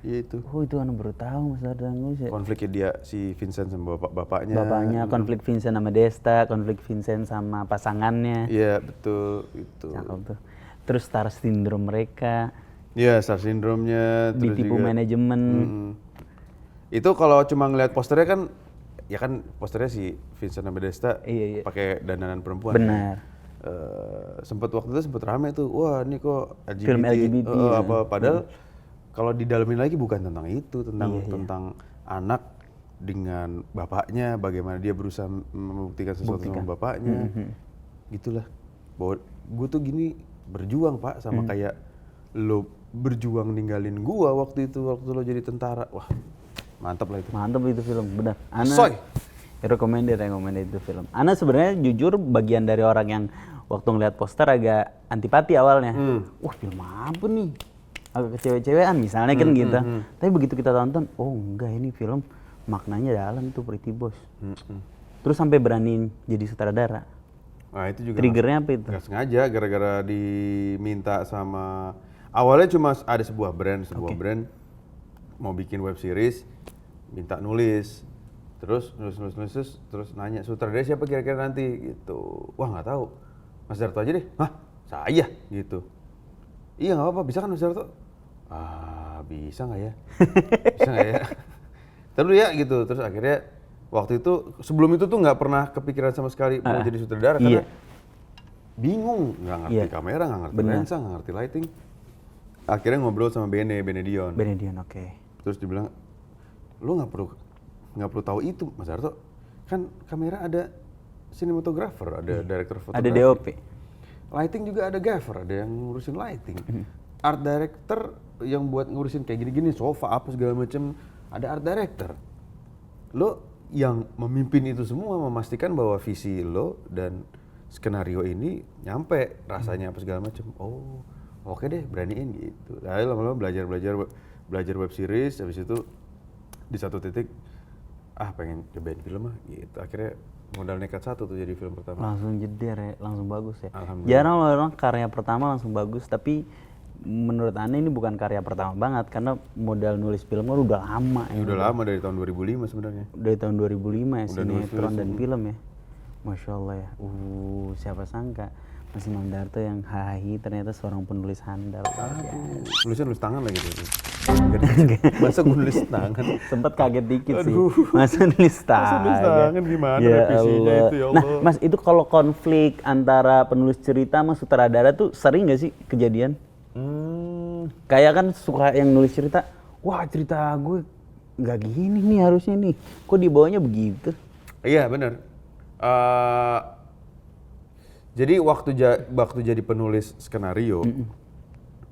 Iya itu. Oh itu anak baru tahu Mas Dar nulis ya. Konfliknya dia si Vincent sama bapaknya. Konflik Vincent sama Desta, konflik Vincent sama pasangannya. Iya betul itu. Cakep tuh. Terus star syndrome mereka. Iya star syndrome-nya. Ditipu manajemen. Itu kalau cuma ngeliat posternya kan, ya kan posternya si Vincent sama Desta pakai dandanan perempuan. Benar. Sempet waktu itu sempet rame tuh, wah ini kok LGBT. Film LGBT. Padahal kalau didalemin lagi bukan tentang itu, tentang anak dengan bapaknya, bagaimana dia berusaha membuktikan sesuatu sama bapaknya, gitulah. Bahwa gue tuh gini berjuang Pak, sama kayak lo berjuang ninggalin gua waktu lo jadi tentara. Wah mantap lah itu. Mantap itu film, benar. Soy. Recommended itu film. Ana sebenarnya jujur bagian dari orang yang waktu ngeliat poster agak antipati awalnya. Wah film apa nih? Agak kecewe-cewean misalnya kan gitu. Tapi begitu kita tonton, oh enggak ini film maknanya dalam tuh Pretty Boys. Terus sampai berani jadi sutradara. Nah itu juga. Triggernya apa itu? Gak sengaja, gara-gara diminta sama. Awalnya cuma ada sebuah brand mau bikin web series, minta nulis. Terus nulis terus nanya sutradara siapa kira-kira nanti gitu. Wah nggak tahu, Mas Darto aja deh. Hah saya gitu. Iya nggak apa-apa, bisa kan Mas Darto? Bisa nggak ya? Bisa nggak ya? Terus ya gitu. Terus akhirnya waktu itu sebelum itu tuh nggak pernah kepikiran sama sekali mau jadi sutradara karena bingung, nggak ngerti kamera, nggak ngerti lensa, nggak ngerti lighting. Akhirnya ngobrol sama Benedion, oke. Terus dibilang, lu nggak perlu tahu itu Mas Darto, kan kamera ada sinematografer, ada director fotografi, ada DOP, lighting juga ada gaffer, ada yang ngurusin lighting, art director yang buat ngurusin kayak gini-gini sofa apa segala macam, ada art director. Lo yang memimpin itu semua, memastikan bahwa visi lo dan skenario ini nyampe rasanya apa segala macam. Oh oke deh, beraniin gitu. Lalu lama-lama belajar web series, habis itu di satu titik pengen cobain film gitu. Akhirnya modal nekat satu tuh jadi film pertama. Langsung jeder ya, langsung bagus ya. Jarang orang karya pertama langsung bagus, tapi menurut Anda ini bukan karya pertama banget karena modal nulis film udah lama ya. Udah lama dari tahun 2005 sebenarnya. Dari tahun 2005 ya, sinetron dan film ya. Masya Allah ya. siapa sangka Mas Imam Darto yang hahi ternyata seorang penulis handal. Tulisnya nulis tangan lagi tuh. Masa gue nulis tangan? Sempet kaget dikit sih. Masa nulis tangan? nulis tangan gimana Ya revisinya Allah. itu ya Nah, Allah. Mas itu kalau konflik antara penulis cerita sama sutradara tuh sering nggak sih kejadian? Kayak kan suka yang nulis cerita, wah cerita gue nggak gini nih harusnya nih, kok dibawanya begitu? Iya benar. Jadi waktu jadi penulis skenario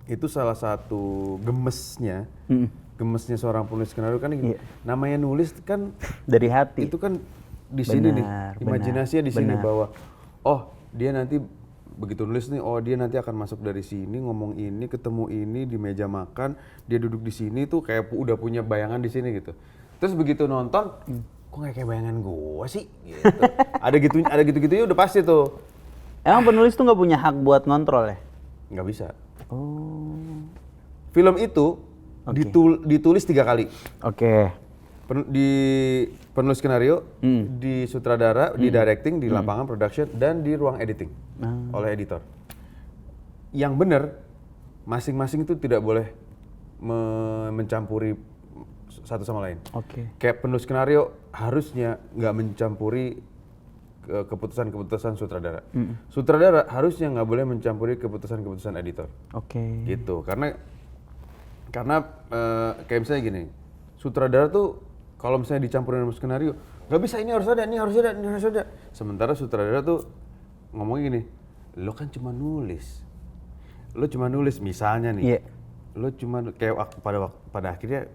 itu salah satu gemesnya seorang penulis skenario kan gini, namanya nulis kan Dari hati. itu kan di sini nih, Benar, imajinasinya di sini benar. bahwa oh dia nanti begitu nulis nih, oh dia nanti akan masuk dari sini, ngomong ini, ketemu ini di meja makan, dia duduk di sini tuh kayak udah punya bayangan di sini gitu. Terus begitu nonton, kok nggak kayak bayangan gua sih? Gitu. ada gitu-gitunya udah pasti tuh. Emang penulis tuh nggak punya hak buat ngontrol ya? Nggak bisa. Oh. Film itu ditulis 3 kali. Oke. Di penulis skenario, di sutradara, di directing, di lapangan production, dan di ruang editing oleh editor. Yang benar, masing-masing itu tidak boleh mencampuri satu sama lain. Oke. Kayak penulis skenario harusnya nggak mencampuri keputusan-keputusan sutradara. Sutradara harusnya nggak boleh mencampuri keputusan-keputusan editor. Oke. Gitu, karena kayak misalnya gini, sutradara tuh kalau misalnya dicampurin sama skenario, nggak bisa, ini harus ada, ini harus ada, ini harus ada. Sementara sutradara tuh ngomong gini, lo kan cuma nulis, misalnya nih, lo cuma kayak pada akhirnya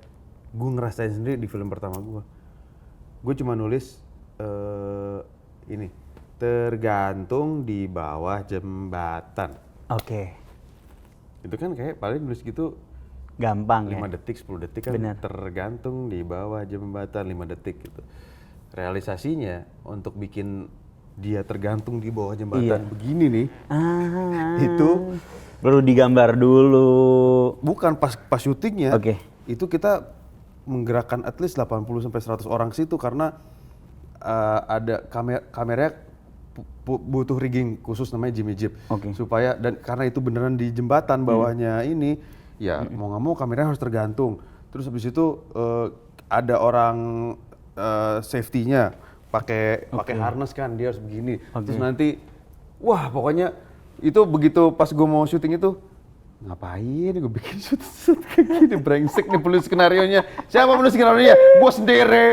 gue ngerasain sendiri di film pertama gue cuma nulis ini tergantung di bawah jembatan. Oke. Itu kan kayak paling nulis gitu Gampang 5 ya. detik, 10 detik kan. Bener. Tergantung di bawah jembatan 5 detik gitu. Realisasinya untuk bikin dia tergantung di bawah jembatan begini nih. Itu perlu digambar dulu. bukan pas syutingnya. Oke. Itu kita menggerakkan at least 80 sampai 100 orang situ karena ada kameranya butuh rigging khusus namanya Jimmy Jeep. Oke. Supaya dan karena itu beneran di jembatan bawahnya ini, ya mau nggak mau kameranya harus tergantung. Terus habis itu ada orang safety-nya pakai harness kan, dia harus begini. Terus nanti wah pokoknya itu begitu pas gue mau syuting itu, ngapain gue bikin shoot kayak gini, brengsek nih penulis skenarionya. Siapa penulis skenarionya? Gue sendiri.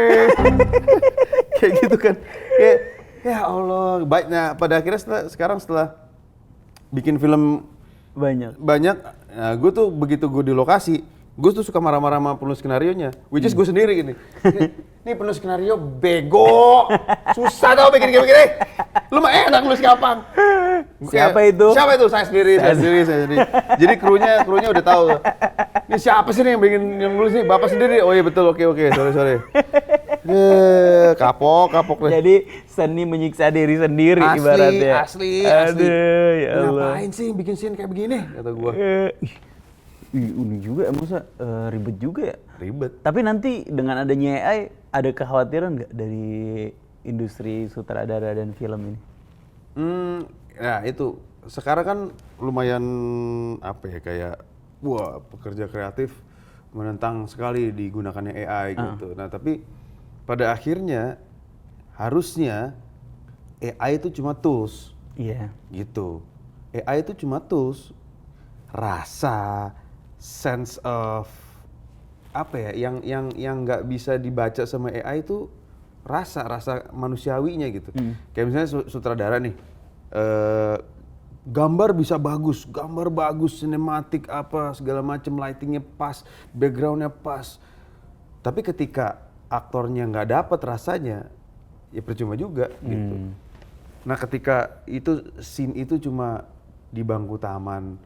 Kayak gitu kan. Kayak ya Allah, baiknya pada akhirnya setelah bikin film banyak, nah, gue tuh begitu gue di lokasi, gue tuh suka marah-marah sama penulis skenarionya, which is gue sendiri gini. Nih penulis skenario bego, susah tau bikin kayak begini. Lu mah enak nulis gampang. Siapa itu? Siapa itu? Saya sendiri. Jadi krunya udah tahu. Ini siapa sih nih yang nulis nih? Bapak sendiri. Oh iya betul, oke, sorry. Kapok deh. Jadi seni menyiksa diri sendiri ibaratnya. Asli. Aduh, ya Allah. Ngapain sih bikin scene kayak begini? Kata gua. Ini juga masa ribet juga ya? Ribet. Tapi nanti dengan adanya AI ada kekhawatiran nggak dari industri sutradara dan film ini? Nah itu sekarang kan lumayan kayak wah pekerja kreatif menentang sekali digunakannya AI gitu. Nah tapi pada akhirnya harusnya AI itu cuma tools. Iya. Gitu. AI itu cuma tools. Rasa, sense of yang nggak bisa dibaca sama AI itu rasa manusiawinya gitu. Kayak misalnya sutradara nih, gambar bisa bagus, sinematik apa segala macam, lightingnya pas, backgroundnya pas. Tapi ketika aktornya nggak dapet rasanya, ya percuma juga gitu. Nah ketika scene itu cuma di bangku taman,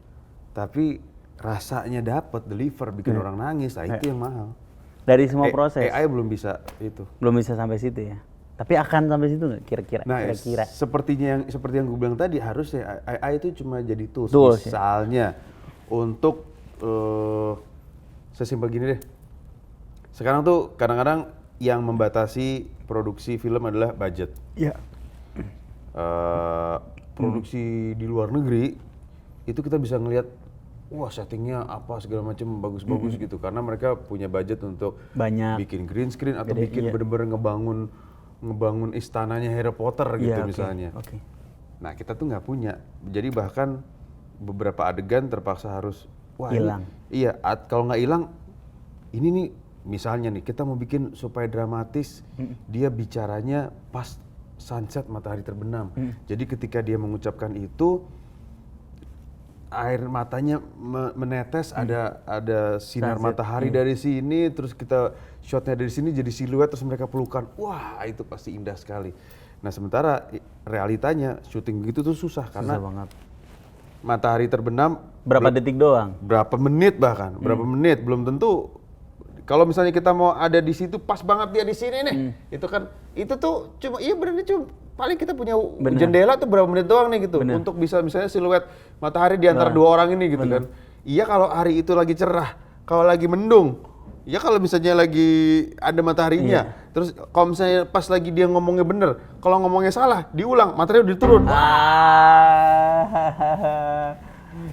tapi rasanya dapet, deliver, bikin orang nangis, nah itu yang mahal. Dari semua proses? AI belum bisa itu. Belum bisa sampai situ ya? Tapi akan sampai situ nggak kira-kira? Nah, Kira-kira. seperti yang gue bilang tadi, harusnya AI itu cuma jadi tools. Ya? Misalnya untuk sesimpel gini deh. Sekarang tuh kadang-kadang yang membatasi produksi film adalah budget. Iya. produksi di luar negeri itu kita bisa ngelihat wah settingnya apa segala macam bagus-bagus gitu karena mereka punya budget untuk Banyak. bikin green screen atau bikin bener-bener ngebangun istananya Harry Potter gitu Iya, oke, misalnya. oke. Nah kita tuh nggak punya, jadi bahkan beberapa adegan terpaksa harus Hilang. Iya, kalau nggak hilang, ini nih misalnya nih kita mau bikin supaya dramatis, dia bicaranya pas sunset matahari terbenam. Jadi ketika dia mengucapkan itu, air matanya menetes, ada sinar Sunset, matahari dari sini, terus kita shotnya dari sini jadi siluet, terus mereka pelukan. Wah itu pasti indah sekali. Nah sementara realitanya syuting begitu tuh susah karena banget. matahari terbenam Berapa detik doang? berapa menit bahkan, berapa menit belum tentu. Kalau misalnya kita mau ada di situ pas banget dia di sini nih, itu tuh cuma cuma paling kita punya jendela tuh berapa menit doang nih gitu untuk bisa misalnya siluet matahari di antara dua orang ini gitu kan. Iya kalau hari itu lagi cerah, kalau lagi mendung, ya kalau misalnya lagi ada mataharinya, terus kalau misalnya pas lagi dia ngomongnya bener, kalau ngomongnya salah diulang, matahari udah turun.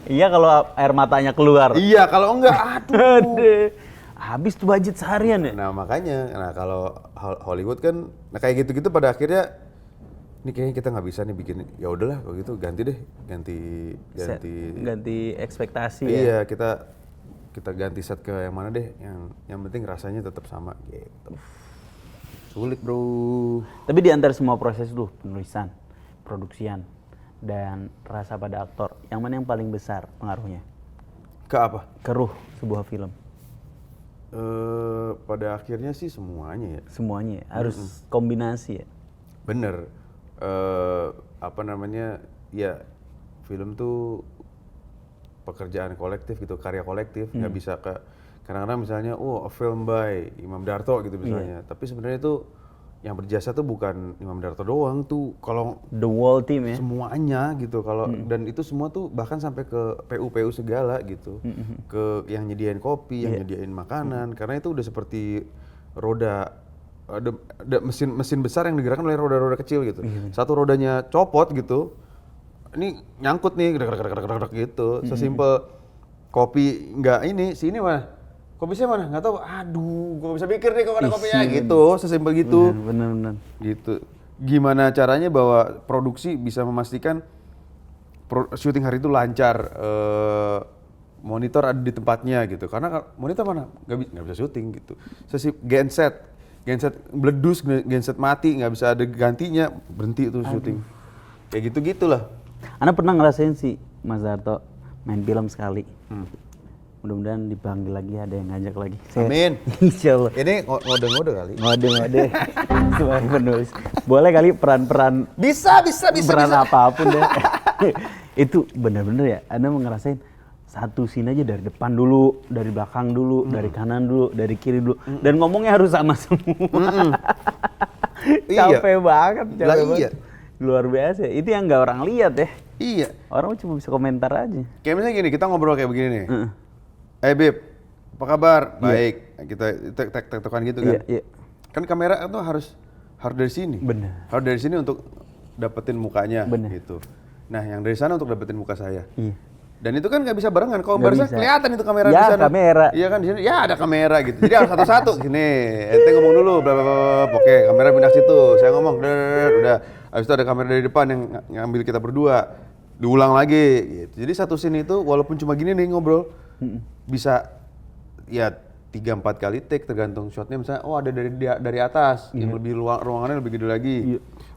Iya kalau air matanya keluar. Iya kalau enggak, aduh. Habis tuh budget seharian ya. Nah makanya, kalau Hollywood kan, nah kayak gitu-gitu pada akhirnya, ini kayaknya kita nggak bisa nih bikin, ya udahlah kalau gitu ganti deh, Ganti ekspektasi ya. Iya kita ganti set ke yang mana deh, yang penting rasanya tetap sama gitu. Sulit bro. Tapi di antara semua proses tuh penulisan, produksian, dan rasa pada aktor, yang mana yang paling besar pengaruhnya? Ke apa? Ke ruh sebuah film. Pada akhirnya sih semuanya ya. Semuanya ya? Harus kombinasi ya. Bener. Apa namanya? Ya film tuh pekerjaan kolektif gitu, karya kolektif. Nggak bisa kadang-kadang misalnya, a film by Imam Darto gitu misalnya. Tapi sebenarnya itu yang berjasa tuh bukan Imam Darto doang tuh, kalau The whole team ya. semuanya gitu kalau dan itu semua tuh bahkan sampai ke PU segala gitu, ke yang nyediain kopi, yang nyediain makanan, karena itu udah seperti roda, ada mesin besar yang digerakkan oleh roda-roda kecil gitu. Satu rodanya copot gitu, ini nyangkut nih gerak gitu. Sesimpel kopi nggak ini, sini mah kopi saya mana? Nggak tahu. Aduh, gua bisa pikir nih kalau ada kopinya gitu, sesimpel gitu. Bener. Gitu. Gimana caranya bahwa produksi bisa memastikan syuting hari itu lancar, monitor ada di tempatnya gitu. Karena monitor mana? Nggak bisa syuting gitu. Genset meledus, genset mati, nggak bisa ada gantinya, berhenti itu syuting. Kayak gitu-gitulah. Anda pernah ngerasain sih Mas Darto main film sekali. Mudah-mudahan dipanggil lagi, ada yang ngajak lagi. Amin. Insya Allah. Ini ngode-ngode kali. Ngode. Sebagai penulis. Boleh kali peran-peran. Bisa. Peran apapun deh. Itu benar-benar ya. Anda ngerasain satu scene aja dari depan dulu, dari belakang dulu, dari kanan dulu, dari kiri dulu. Dan ngomongnya harus sama semua. Capek banget. Iya. Luar biasa. Itu yang nggak orang lihat ya. Iya. Orang cuma bisa komentar aja. Kayak misalnya gini, kita ngobrol kayak begini nih. Beb, apa kabar? Baik. Kita tek-tekan gitu kan. Iya. Kan kamera itu harus dari sini. Benar. Harus dari sini untuk dapetin mukanya gitu. Nah, yang dari sana untuk dapetin muka saya. Iya. Dan itu kan nggak bisa barengan. Kalau barengan kelihatan itu kamera Ya, di sana. kamera. Iya kan di sini. Ya ada kamera gitu. Jadi harus satu-satu. Gini, ente ngomong dulu. Oke, kamera pindah situ. Saya ngomong. Udah. Habis itu ada kamera dari depan yang ngambil kita berdua. Diulang lagi gitu. Jadi satu scene itu walaupun cuma gini nih ngobrol, bisa ya 3-4 kali take tergantung shotnya. Misalnya ada dari atas yang lebih ruangannya lebih gede lagi.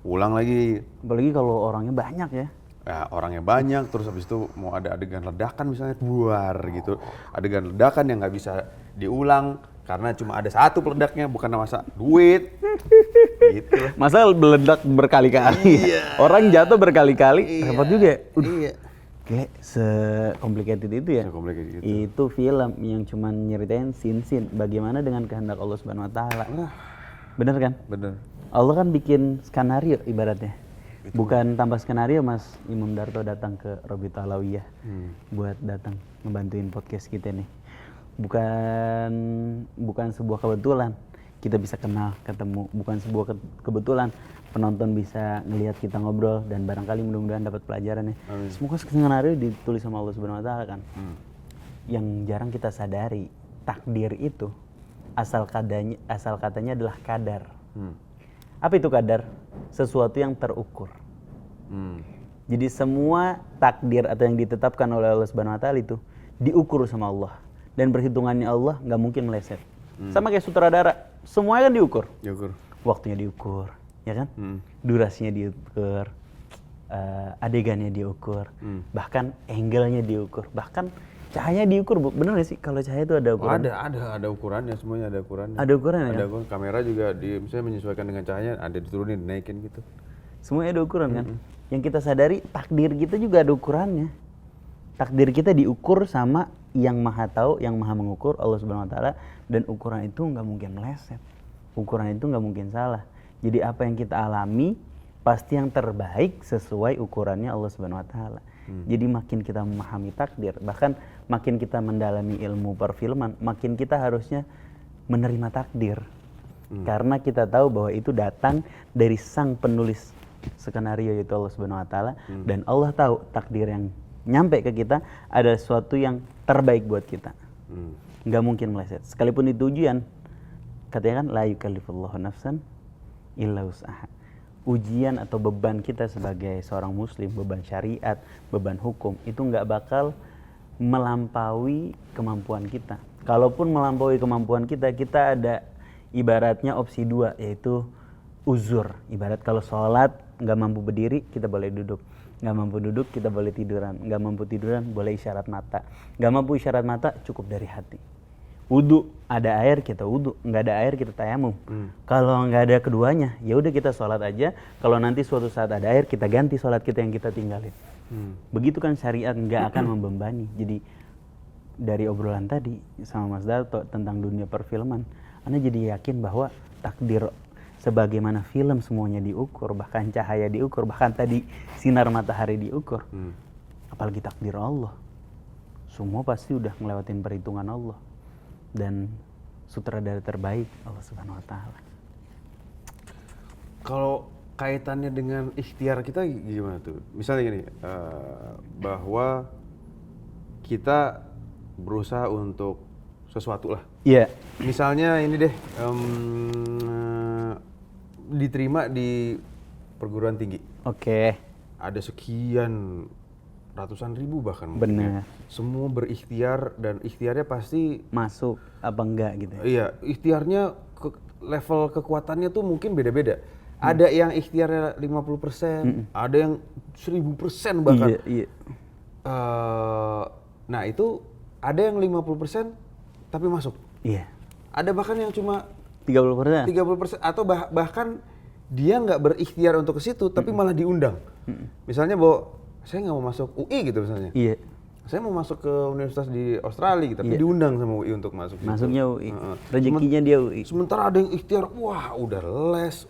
Ulang lagi. Apalagi kalau orangnya banyak ya. Ya, orangnya banyak, terus habis itu mau ada adegan ledakan misalnya buar gitu. Adegan ledakan yang nggak bisa diulang karena cuma ada satu peledaknya, bukan masa duit. Gitu. Masa meledak berkali-kali. Iya. Orang jatuh berkali-kali, repot juga ya. Iya. Kayak se-complicated itu ya. Se-complicated gitu. Itu film yang cuma nyeritain scene-scene bagaimana dengan kehendak Allah Subhanahu wa taala. Bener kan? Bener. Allah kan bikin skenario ibaratnya. Bukan tambah skenario Mas Imam Darto datang ke Robit Alawiyah buat datang ngebantuin podcast kita nih. Bukan sebuah kebetulan. kita bisa kenal, ketemu, bukan sebuah kebetulan penonton bisa ngelihat kita ngobrol dan barangkali mudah-mudahan dapat pelajaran ya. Semoga skenario ditulis sama Allah Subhanahu wa taala kan. Yang jarang kita sadari, takdir itu asal katanya adalah kadar. Apa itu kadar? Sesuatu yang terukur. Jadi semua takdir atau yang ditetapkan oleh Allah Subhanahu wa taala itu diukur sama Allah, dan perhitungannya Allah nggak mungkin meleset. Sama kayak sutradara, semuanya kan diukur. Waktunya diukur, ya kan? Durasinya diukur, adegannya diukur, bahkan angle-nya diukur, bahkan cahaya diukur. Bener nggak sih kalau cahaya itu ada ukuran? Ada ukurannya, semuanya ada ukurannya. Ada ukurannya kan? Kamera juga misalnya menyesuaikan dengan cahaya, ada diturunin, dinaikin gitu. Semuanya ada ukuran kan? Yang kita sadari takdir kita juga ada ukurannya. Takdir kita diukur sama yang maha tahu, yang maha mengukur, Allah Subhanahu wa taala, dan ukuran itu nggak mungkin meleset. Ukuran itu nggak mungkin salah. Jadi apa yang kita alami pasti yang terbaik sesuai ukurannya Allah Subhanahu wa taala. Jadi makin kita memahami takdir, bahkan makin kita mendalami ilmu perfilman, makin kita harusnya menerima takdir. Karena kita tahu bahwa itu datang dari sang penulis skenario yaitu Allah Subhanahu wa taala, dan Allah tahu takdir yang nyampe ke kita adalah sesuatu yang terbaik buat kita. Nggak mungkin meleset. Sekalipun itu ujian, katanya kan la yukallifullahu nafsan illa wus'aha. Ujian atau beban kita sebagai seorang muslim, beban syariat, beban hukum, itu nggak bakal melampaui kemampuan kita. Kalaupun melampaui kemampuan kita, kita ada ibaratnya opsi 2, yaitu uzur. Ibarat kalau sholat nggak mampu berdiri, kita boleh duduk. Nggak mampu duduk, kita boleh tiduran. Nggak mampu tiduran, boleh isyarat mata. Nggak mampu isyarat mata, cukup dari hati. Wudu, ada air kita wudu, nggak ada air kita tayamum. Kalau nggak ada keduanya, ya udah kita sholat aja. Kalau nanti suatu saat ada air, kita ganti sholat kita yang kita tinggalin. Begitu kan syariat, nggak akan membebani. Jadi dari obrolan tadi sama Mas Darto tentang dunia perfilman, Anda jadi yakin bahwa takdir sebagaimana film semuanya diukur, bahkan cahaya diukur, bahkan tadi sinar matahari diukur. Apalagi takdir Allah. Semua pasti udah ngelewatin perhitungan Allah. Dan sutradara terbaik Allah Subhanahu wa taala. Kalau kaitannya dengan ikhtiar kita gimana tuh? Misalnya gini, bahwa kita berusaha untuk sesuatu lah. Iya. Misalnya ini deh, diterima di perguruan tinggi. Oke. Ada sekian ratusan ribu bahkan. Benar. Semua berikhtiar dan ikhtiarnya pasti Masuk apa enggak gitu. Iya, ikhtiarnya level kekuatannya tuh mungkin beda-beda. Ada yang ikhtiarnya 50%, ada yang 1000% bahkan. Iya. Nah itu ada yang 50% tapi masuk. Iya. Ada bahkan yang cuma 30%. 30% atau bahkan dia nggak berikhtiar untuk ke situ tapi malah diundang. Misalnya bahwa saya nggak mau masuk UI gitu misalnya. Iya. Saya mau masuk ke universitas di Australia gitu, tapi diundang sama UI untuk masuk. Masuknya UI. Rezekinya dia UI. Sementara ada yang ikhtiar, wah udah les,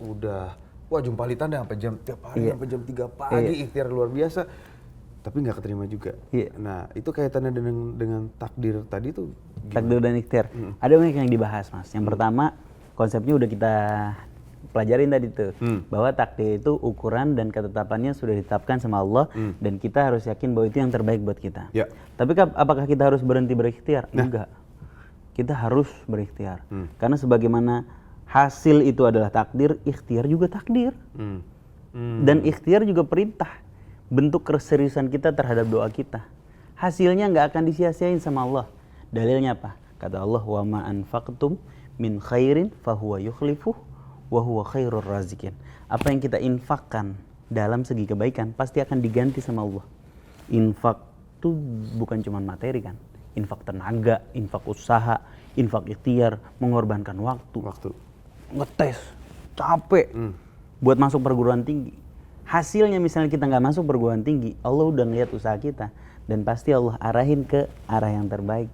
wah jumpalitan deh sampai jam tiap hari sampai jam 3 pagi ikhtiar luar biasa. Tapi nggak keterima juga. Iya. Nah itu kaitannya dengan takdir tadi tuh gimana? Takdir dan ikhtiar. Ada banyak yang dibahas Mas. Yang pertama konsepnya udah kita pelajarin tadi tuh, bahwa takdir itu ukuran dan ketetapannya sudah ditetapkan sama Allah, dan kita harus yakin bahwa itu yang terbaik buat kita. Ya. Tapi apakah kita harus berhenti berikhtiar? Enggak. Kita harus berikhtiar. Karena sebagaimana hasil itu adalah takdir, ikhtiar juga takdir. Dan ikhtiar juga perintah, bentuk keseriusan kita terhadap doa kita. Hasilnya nggak akan disia-siain sama Allah. Dalilnya apa? Kata Allah, wa ma anfaqtum min khairin fahuwa yukhlifuh wa huwa khairur razikin. Apa yang kita infakkan dalam segi kebaikan pasti akan diganti sama Allah. Infak itu bukan cuma materi kan. Infak tenaga, infak usaha, infak ikhtiar, mengorbankan waktu. Ngetes, capek buat masuk perguruan tinggi. Hasilnya misalnya kita nggak masuk perguruan tinggi, Allah udah ngeliat usaha kita dan pasti Allah arahin ke arah yang terbaik.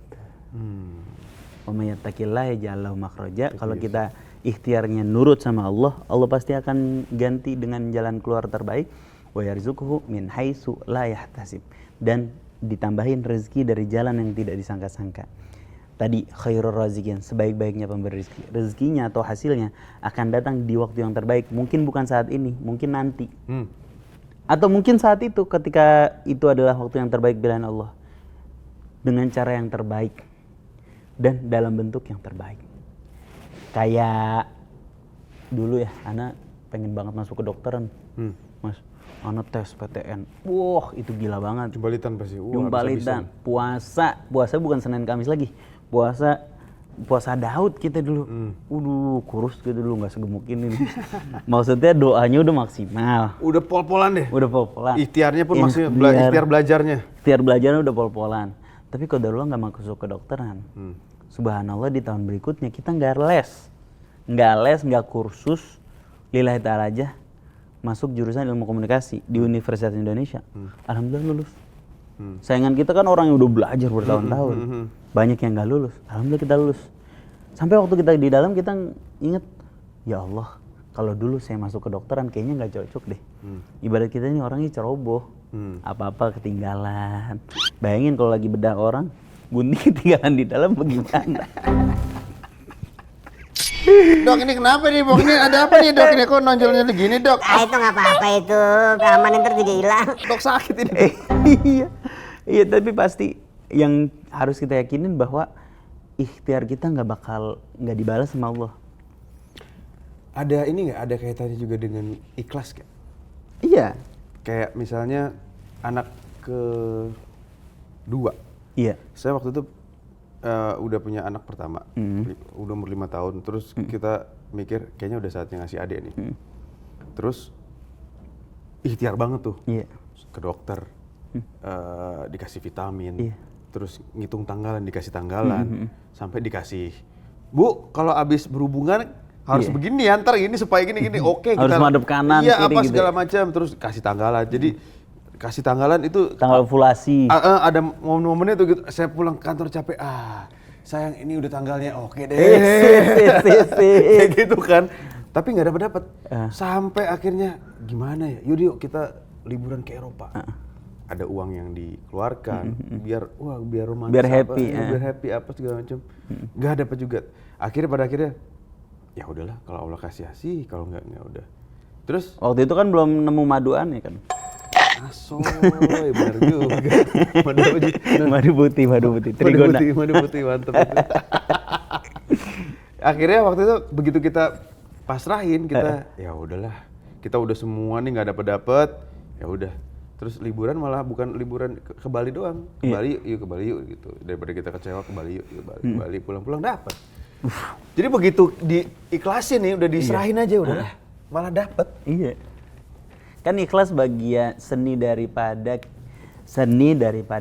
Wa may yattaqillaha yaj'al lahu makhraja. Kalau kita ikhtiarnya nurut sama Allah, Allah pasti akan ganti dengan jalan keluar terbaik. Wa yarzuqhu min haitsu la yahtasib, dan ditambahin rezeki dari jalan yang tidak disangka-sangka. tadi khairur razikin, sebaik-baiknya pemberi rezeki. Rezekinya atau hasilnya akan datang di waktu yang terbaik. Mungkin bukan saat ini, mungkin nanti. Atau mungkin saat itu ketika itu adalah waktu yang terbaik pilihan Allah. Dengan cara yang terbaik dan dalam bentuk yang terbaik. Kayak dulu ya, Ana pengen banget masuk ke dokteran. Mas, Ana tes PTN. Wah, itu gila banget. Jumbalitan pasti. Jumbalitan. Puasa bukan Senin Kamis lagi. Puasa Daud kita dulu. Kurus gitu dulu, nggak segemuk ini. Maksudnya doanya udah maksimal. Udah pol-polan deh. Udah pol-polan. Ikhtiarnya pun maksudnya ikhtiar belajarnya. Ikhtiar belajarnya udah pol-polan. Tapi qadarullah nggak masuk ke kedokteran. Subhanallah di tahun berikutnya kita nggak les, nggak kursus. Lillahi ta'ala aja masuk jurusan ilmu komunikasi di Universitas Indonesia. Alhamdulillah lulus. Saingan kita kan orang yang udah belajar bertahun-tahun. Banyak yang nggak lulus. Alhamdulillah kita lulus. Sampai waktu kita di dalam kita inget, ya Allah, kalau dulu saya masuk ke dokteran kayaknya nggak cocok deh. Ibarat kita ini orangnya ceroboh. Apa-apa ketinggalan. Bayangin kalau lagi bedah orang, gunting ketinggalan di dalam bagaimana? Dok, ini kenapa nih, Bok? Ini ada apa nih, Dok? Ini kok nonjolnya begini, Dok? Itu nggak apa-apa itu, keamanan ntar juga hilang. Dok, sakit ini. Iya, tapi pasti yang harus kita yakinin bahwa ikhtiar kita nggak dibalas sama Allah. Ada ini nggak? Ada kaitannya juga dengan ikhlas nggak? Iya. Kayak misalnya anak kedua. Iya. Saya waktu itu udah punya anak pertama, udah umur 5 tahun. Terus kita mikir kayaknya udah saatnya ngasih adik nih. Terus ikhtiar banget tuh. Iya. Ke dokter, dikasih vitamin. Iya. Terus ngitung tanggalan, dikasih tanggalan, sampai dikasih, Bu, kalau abis berhubungan harus begini ya, ntar ini supaya gini, oke, harus kita madep kanan, iya, kiri apa gitu. segala macam, terus kasih tanggalan. Jadi kasih tanggalan itu Tanggal ovulasi. ada momen-momennya tuh gitu. Saya pulang kantor capek, sayang ini udah tanggalnya, oke deh. Kayak gitu kan. Tapi nggak dapat. Sampai akhirnya gimana ya? Yuk kita liburan ke Eropa. Ada uang yang dikeluarkan biar romantis, Biar happy, biar happy apa segala macam. Nggak dapat juga. Pada akhirnya ya udahlah, kalau Allah kasih kalau nggak udah. Terus Waktu itu kan belum nemu maduan ya kan? asoy, benar juga. Madu putih, Trigona. Madu putih, mantep itu. Akhirnya waktu itu begitu kita pasrahin, kita ya udahlah, kita udah semua nih nggak dapet, ya udah. Terus liburan malah bukan liburan ke Bali doang, ke Bali yuk gitu. Daripada kita kecewa ke Bali yuk, ke Bali pulang-pulang dapet. Jadi begitu diikhlasin nih, udah diserahin aja udah, malah dapet. Iya. Kan ikhlas bagian seni daripada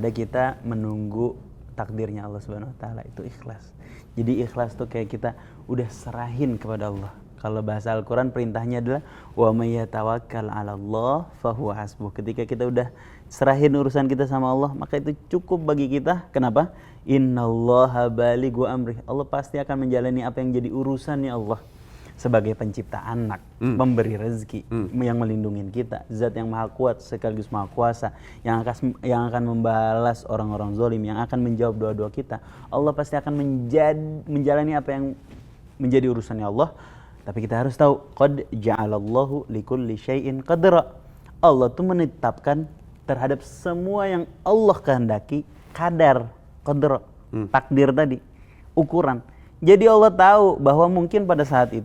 kita menunggu takdirnya Allah Subhanahu wa taala, itu ikhlas. Jadi ikhlas tuh kayak kita udah serahin kepada Allah. Kalau bahasa Al-Qur'an perintahnya adalah wa may yatawakkal 'ala Allah fahuwa hasbuh. Ketika kita udah serahin urusan kita sama Allah, maka itu cukup bagi kita. Kenapa? Innallaha balighu amri. Allah pasti akan menjalani apa yang jadi urusannya Allah. Sebagai pencipta anak, memberi rezeki, yang melindungi kita, zat yang maha kuat sekaligus maha kuasa, yang akan membalas orang-orang zalim, yang akan menjawab doa-doa kita. Allah pasti akan menjalani apa yang menjadi urusannya Allah. Tapi kita harus tahu, qad ja'alallahu likulli syai'in qadra. Allah tuh menetapkan terhadap semua yang Allah kehendaki qadar, takdir tadi, ukuran. Jadi Allah tahu bahwa mungkin pada saat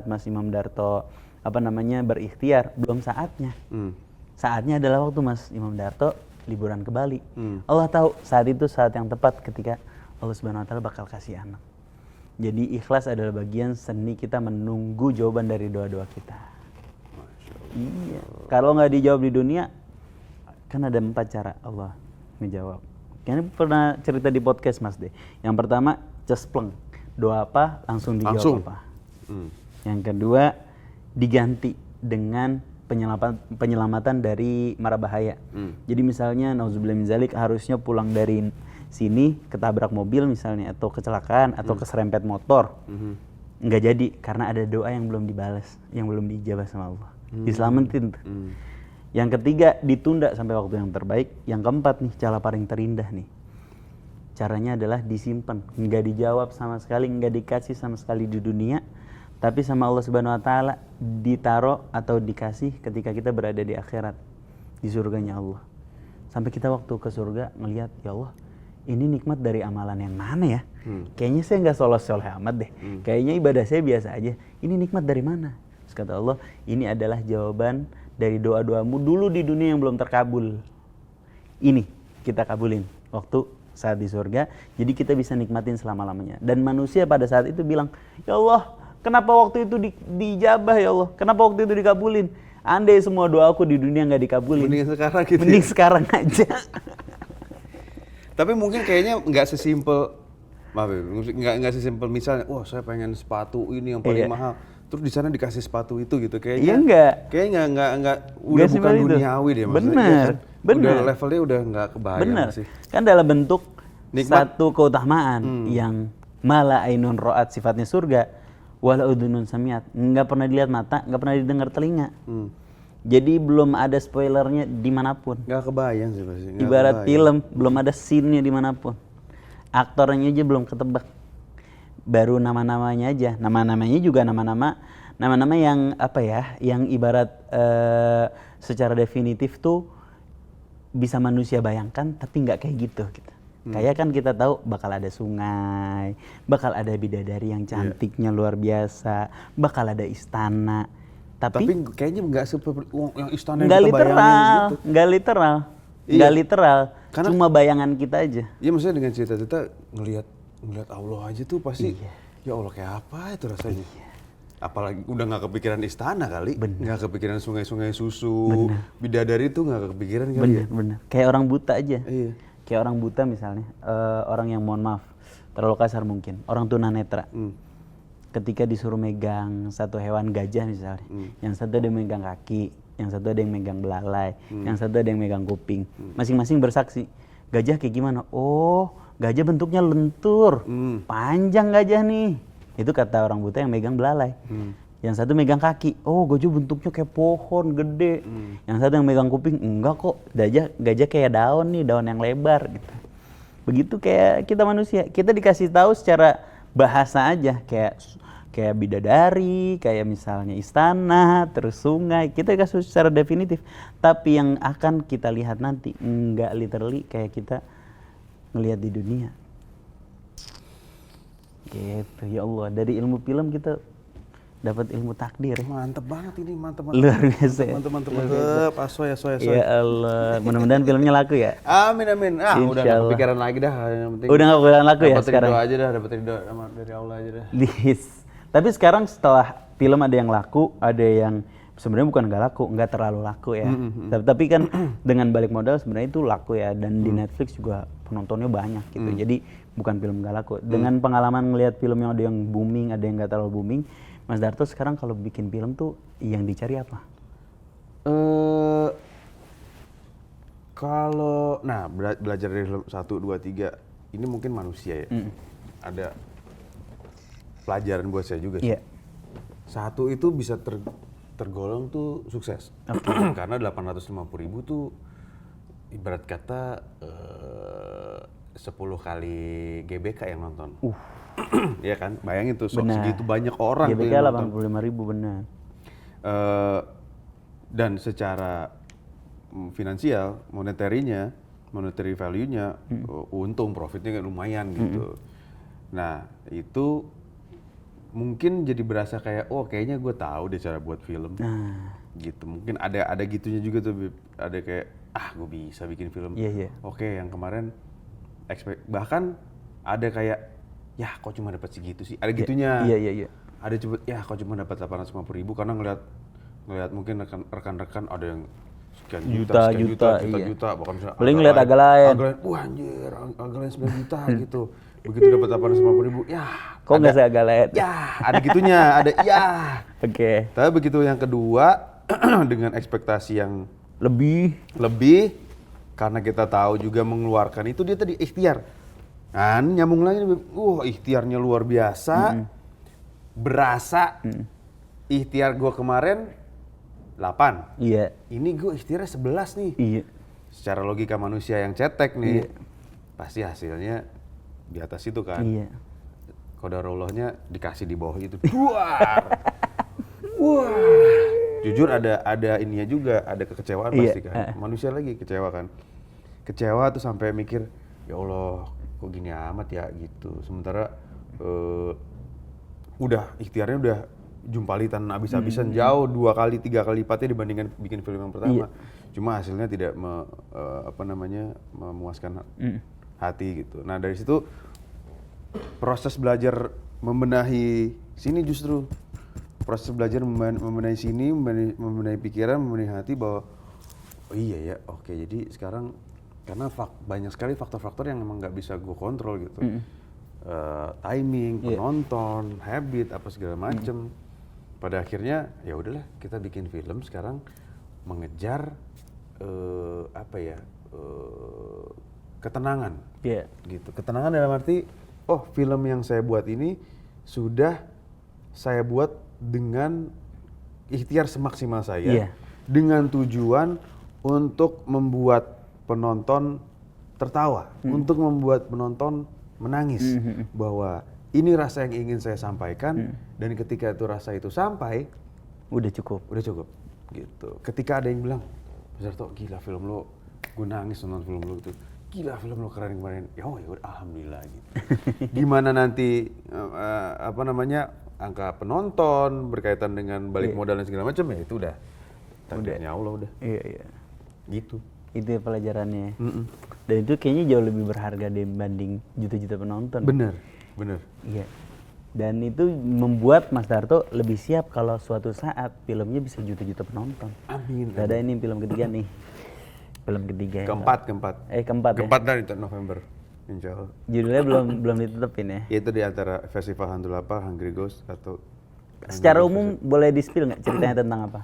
Mas Imam Darto berikhtiar, belum saatnya. Saatnya adalah waktu Mas Imam Darto liburan ke Bali. Allah tahu saat itu saat yang tepat ketika Allah Subhanahu wa taala bakal kasih anak. Jadi ikhlas adalah bagian seni kita menunggu jawaban dari doa-doa kita. Iya. Kalau nggak dijawab di dunia, kan ada 4 cara Allah ngejawab. Kayaknya pernah cerita di podcast Mas deh. Yang pertama, cespleng. Doa apa langsung dijawab apa. Yang kedua, diganti dengan penyelamatan dari mara bahaya. Jadi misalnya nauzubillah min zalik, harusnya pulang dari sini ketabrak mobil misalnya, atau kecelakaan, atau keserempet motor. Nggak jadi karena ada doa yang belum dibalas, yang belum diijabah sama Allah. Diselamatin tuh. Yang ketiga, ditunda sampai waktu yang terbaik. Yang keempat nih, cara paling terindah nih. caranya adalah disimpan, nggak dijawab sama sekali, nggak dikasih sama sekali di dunia, tapi sama Allah Subhanahu Wa Taala ditaruh atau dikasih ketika kita berada di akhirat, di surganya Allah. Sampai kita waktu ke surga ngelihat, ya Allah, ini nikmat dari amalan yang mana ya? Kayaknya saya nggak soleh amat deh. Kayaknya ibadah saya biasa aja. Ini nikmat dari mana? Terus kata Allah, ini adalah jawaban dari doa-doamu dulu di dunia yang belum terkabul. Ini kita kabulin waktu saat di surga, jadi kita bisa nikmatin selama-lamanya. Dan manusia pada saat itu bilang, ya Allah, kenapa waktu itu dijabah ya Allah? Kenapa waktu itu dikabulin? Andai semua doaku di dunia nggak dikabulin, Mending sekarang gitu. mending sekarang aja. Tapi mungkin kayaknya nggak sesimpel, maaf ya, nggak sesimpel misalnya, wah saya pengen sepatu ini yang paling Iya. mahal, terus di sana dikasih sepatu itu gitu, kayaknya. Iya enggak. Kayaknya nggak Nggak udah bukan simpel itu. duniawi deh maksudnya. Bener, Iya kan? bener. Udah levelnya udah nggak kebayang Bener, sih. kan dalam bentuk Nikmat. satu keutamaan yang mala ainun ro'at, sifatnya surga, wala udhunun samiat, nggak pernah dilihat mata, nggak pernah didengar telinga. Jadi belum ada spoilernya dimanapun. Nggak kebayang sih pasti. nggak Ibarat kebayang. film, belum ada scene-nya dimanapun. Aktornya aja belum ketebak. Baru nama-namanya aja. Nama-namanya juga nama-nama yang apa ya, yang ibarat secara definitif tuh bisa manusia bayangkan, tapi nggak kayak gitu. Kayak kan kita tahu bakal ada sungai, bakal ada bidadari yang cantiknya luar biasa, bakal ada istana. Tapi kayaknya nggak seperti yang istana yang Nggak kita bayangin literal, gitu. nggak literal, Iya. nggak literal. Karena- Cuma bayangan kita aja. Iya maksudnya dengan cerita-cerita ngelihat Allah aja tuh pasti, ya Allah kayak apa itu rasanya. Apalagi udah nggak kepikiran istana kali, nggak kepikiran sungai-sungai susu, bidadari tuh nggak kepikiran kali ya. Bener. Kayak orang buta aja. Iya. Kayak orang buta misalnya, orang yang mohon maaf, terlalu kasar mungkin, orang tunanetra. Ketika disuruh megang satu hewan gajah misalnya, yang satu ada yang megang kaki, yang satu ada yang megang belalai, yang satu ada yang megang kuping. Masing-masing bersaksi. Gajah kayak gimana? Oh, gajah bentuknya lentur, panjang gajah nih. Itu kata orang buta yang megang belalai. Yang satu megang kaki, oh gajah bentuknya kayak pohon gede. Yang satu yang megang kuping, enggak kok, gajah kayak daun nih, daun yang lebar gitu. Begitu kayak kita manusia, kita dikasih tahu secara bahasa aja, kayak bidadari, kayak misalnya istana, terus sungai, kita dikasih secara definitif. Tapi yang akan kita lihat nanti enggak literally kayak kita ngelihat di dunia. Gitu, ya Allah, dari ilmu film kita dapat ilmu takdir ya. Mantep banget ini, mantep. Luar biasa ya. Mantep. Asoy. Ya Allah, mudah-mudahan filmnya laku ya. Amin. Ah, udah Insya nggak Allah. kepikiran lagi dah. Yang penting Udah nggak kepikiran laku ya dapat sekarang? ridho aja dah, dapat ridho dari Allah aja dah. Tapi sekarang setelah film ada yang laku, ada yang sebenarnya bukan nggak laku, nggak terlalu laku ya. Tapi kan dengan balik modal sebenarnya itu laku ya, dan di Netflix juga penontonnya banyak gitu. Jadi bukan film nggak laku. Dengan pengalaman ngelihat film yang ada yang booming, ada yang nggak terlalu booming, Mas Darto sekarang kalau bikin film tuh yang dicari apa? Kalau belajar dari film 1, 2, 3 ini mungkin manusia ya. Ada pelajaran buat saya juga sih. Iya. Satu itu bisa tergolong tuh sukses. Karena 850.000 tuh ibarat kata 10 kali GBK yang nonton. Iya kan? Bayangin tuh segitu banyak orang tuh GBK yang nonton. 85.000 benar. Dan secara finansial, monetary value-nya, untung, profitnya lumayan gitu. Nah, itu mungkin jadi berasa kayak, oh kayaknya gue tahu deh cara buat film. Gitu. Mungkin ada gitunya juga tuh, Bib. Ada kayak, gue bisa bikin film. Iya. Oke, yang kemarin bahkan ada kayak, ya kok cuma dapat segitu sih. Ada gitunya. Iya. Ada kok cuma dapat 850.000 karena ngelihat mungkin rekan-rekan ada yang sekian juta, bahkan misalnya paling ngeliat agak lain. Wah anjir, agak lain 9 juta gitu. Begitu dapat 850.000, ya. Kok nggak seagak lain? Ya, ada gitunya, ada ya. Oke. Tapi begitu yang kedua dengan ekspektasi yang Lebih. karena kita tahu juga mengeluarkan itu dia tadi ikhtiar. Kan nyambung lagi, ikhtiarnya luar biasa. Berasa ikhtiar gue kemarin 8. Iya. Ini gue ikhtiarnya 11 nih. Iya. Secara logika manusia yang cetek nih, pasti hasilnya di atas itu kan. Iya. Qadarallahnya dikasih di bawah itu. Duar. Wah. Jujur ada ininya juga, ada kekecewaan Iya, pasti kan. Manusia lagi kecewa kan. Kecewa tuh sampai mikir, ya Allah, kok gini amat ya gitu. Sementara udah ikhtiarnya udah jumpalitan habis-habisan jauh 2 kali 3 kali lipatnya dibandingkan bikin film yang pertama. Cuma hasilnya tidak memuaskan hati gitu. Nah dari situ proses belajar membenahi sini justru proses belajar membenahi sini, membenahi pikiran, membenahi hati bahwa oh iya ya, oke jadi sekarang karena banyak sekali faktor-faktor yang emang nggak bisa gue kontrol gitu. Timing, penonton, habit, apa segala macem. Pada akhirnya ya udahlah kita bikin film sekarang mengejar ketenangan. Gitu. Ketenangan dalam arti film yang saya buat ini sudah saya buat dengan ikhtiar semaksimal saya dengan tujuan untuk membuat penonton tertawa, untuk membuat penonton menangis bahwa ini rasa yang ingin saya sampaikan dan ketika itu rasa itu sampai udah cukup gitu. Ketika ada yang bilang, Mas Darto gila film lo, gue nangis nonton film lo itu, gila film lo keren kemarin, ya udah alhamdulillah gitu. Gimana nanti angka penonton berkaitan dengan balik modal dan segala macam ya itu udah takdirnya Allah udah. Iya. Gitu. Itu ya pelajarannya. Dan itu kayaknya jauh lebih berharga dibanding juta-juta penonton. Bener. Iya. Dan itu membuat Mas Darto lebih siap kalau suatu saat filmnya bisa juta-juta penonton. Amin. Ada ini film ketiga nih. Film ketiga ya. Keempat ya? Keempat dari November. Insya Allah. Judulnya belum ditetepin ya? Itu di antara Festival Hantu Lapar, Hungry Ghost, atau... Secara umum boleh di-spill nggak ceritanya tentang apa?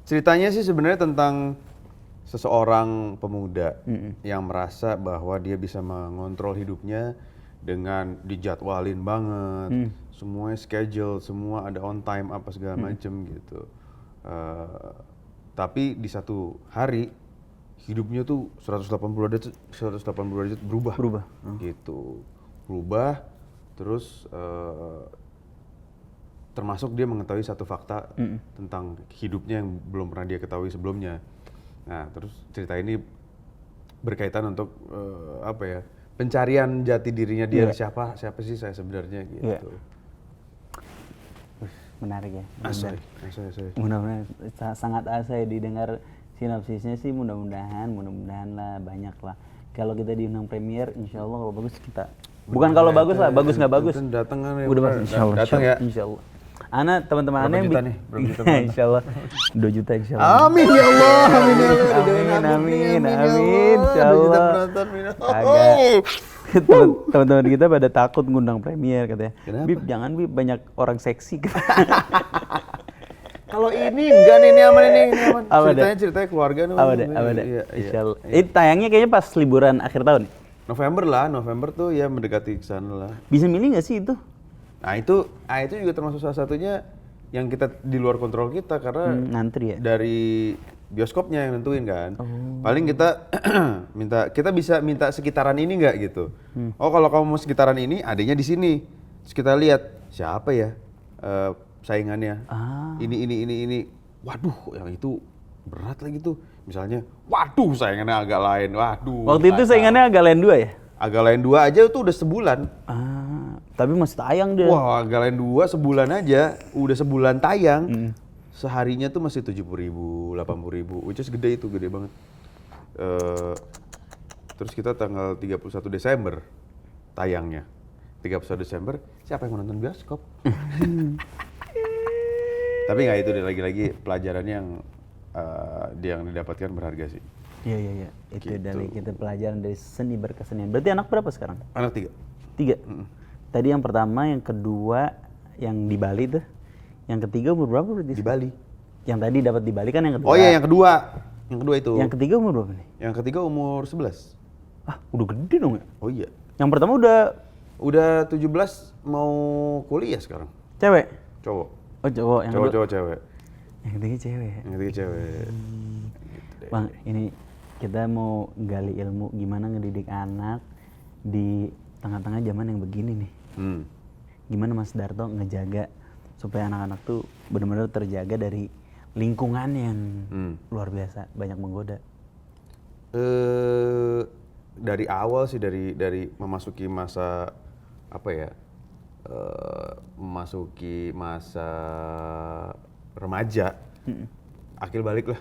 Ceritanya sih sebenarnya tentang seseorang pemuda yang merasa bahwa dia bisa mengontrol hidupnya dengan dijadwalin banget, semuanya schedule, semua ada on time apa segala macem gitu. Tapi di satu hari hidupnya tuh 180 derajat berubah. Gitu. Berubah terus termasuk dia mengetahui satu fakta tentang hidupnya yang belum pernah dia ketahui sebelumnya. Nah, terus cerita ini berkaitan untuk pencarian jati dirinya dia, siapa sih saya sebenarnya gitu. Menarik ya. Asai. Mudah-mudahan sangat asai didengar sinopsisnya sih, mudah-mudahan lah banyak lah. Kalau kita diundang premier, insya Allah kalau bagus kita. Bukan kalau bagus lah, bagus nggak bagus. Datang kan ya. Udah pasti, insya Allah. Datang ya. Insya Allah. Ana teman-teman Ana yang berapa juta insya Allah 2 juta insya Allah. Amin ya Allah. Amin. Insya Allah. Agak. Teman-teman kita pada takut ngundang premier katanya. Kenapa? Bib jangan Bib, banyak orang seksi. Kalau ini enggak nih, ini aman. Ceritanya keluarga nih. Apa deh? Iya. Insyaallah. Ini tayangnya kayaknya pas liburan akhir tahun. November tuh ya mendekati ke sana lah. Bisa milih nggak sih itu? Nah itu juga termasuk salah satunya yang kita di luar kontrol kita karena ngantri ya. Dari bioskopnya yang nentuin kan. Paling kita kita bisa minta sekitaran ini nggak gitu. Oh kalau kamu mau sekitaran ini, adanya di sini. Terus kita lihat siapa ya saingannya. Ini. Waduh, yang itu berat lagi tuh. Misalnya, waduh saingannya agak lain. Waduh. Waktu itu saingannya agak lain 2 ya? Agak lain 2 aja tuh udah sebulan. Tapi masih tayang dia. Wah, agak lain 2 sebulan aja, udah sebulan tayang. Seharinya tuh masih 70.000, 80.000, which is gede banget. Terus kita tanggal 31 Desember tayangnya. 31 Desember, siapa yang mau nonton bioskop? Tapi nggak itu deh, lagi-lagi pelajarannya yang didapatkan berharga sih. Iya. Itu Gitu. dari kita pelajaran dari seni berkesenian. Berarti anak berapa sekarang? Anak 3. 3? Tadi yang pertama, yang kedua, yang di Bali tuh. Yang ketiga umur berapa berarti? Di Bali. Yang tadi dapat di Bali kan yang kedua. Oh iya, yang kedua itu. Yang ketiga umur berapa nih? Yang ketiga umur 11. Udah gede dong ya? Oh iya. Yang pertama Udah 17 mau kuliah sekarang. cewek? Cowok. Oh cowok. Yang kedua? Cowok cewek. Yang ketiga cewek. Yang ketiga cewek. Bang, ini kita mau gali ilmu gimana ngedidik anak di tengah-tengah zaman yang begini nih, Hmm. gimana Mas Darto ngejaga supaya anak-anak tuh benar-benar terjaga dari lingkungan yang luar biasa banyak menggoda? Dari awal sih, dari memasuki masa apa ya, memasuki masa remaja, akil balik lah,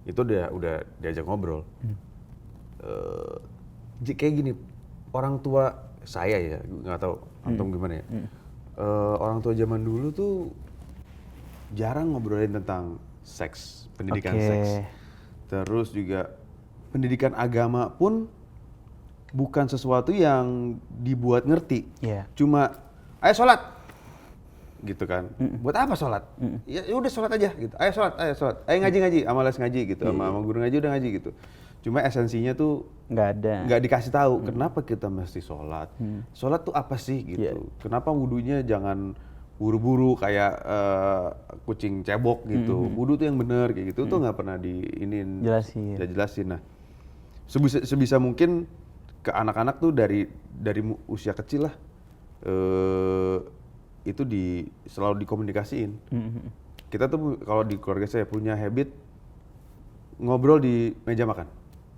itu udah diajak ngobrol. Kayak gini, orang tua saya ya, nggak tahu antum gimana ya. Orang tua zaman dulu tuh jarang ngobrolin tentang seks, pendidikan Oke. seks. Terus juga pendidikan agama pun bukan sesuatu yang dibuat ngerti. Iya. Cuma ayo sholat, gitu kan. Buat apa sholat? Ya udah sholat aja gitu. Ayo sholat, ayo ngaji, sama les ngaji gitu, sama guru ngaji udah ngaji gitu. Cuma esensinya tuh Nggak ada. nggak dikasih tahu kenapa kita mesti sholat. Sholat tuh apa sih gitu? Iya. Kenapa wudunya jangan buru-buru kayak kucing cebok gitu? Wudu tuh yang bener kayak gitu tuh nggak pernah jelasin. Nah, sebisa mungkin ke anak-anak tuh dari usia kecil lah, itu selalu dikomunikasiin. Kita tuh kalau di keluarga saya punya habit ngobrol di meja makan.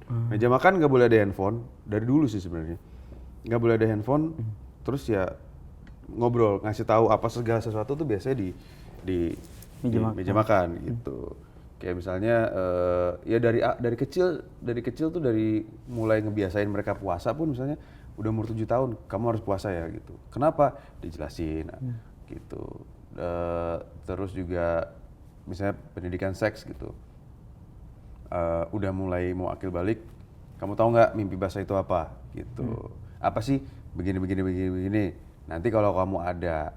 Meja makan nggak boleh ada handphone, dari dulu sih sebenarnya. Nggak boleh ada handphone, terus ya ngobrol, ngasih tahu apa segala sesuatu tuh biasanya di meja makan gitu. Kayak misalnya ya dari kecil tuh, dari mulai ngebiasain mereka puasa pun, misalnya udah umur 7 tahun kamu harus puasa ya gitu. Kenapa? Dijelasin gitu. Terus juga misalnya pendidikan seks gitu. Udah mulai mau akil balik, kamu tahu nggak mimpi basah itu apa gitu. Apa sih begini. Nanti kalau kamu ada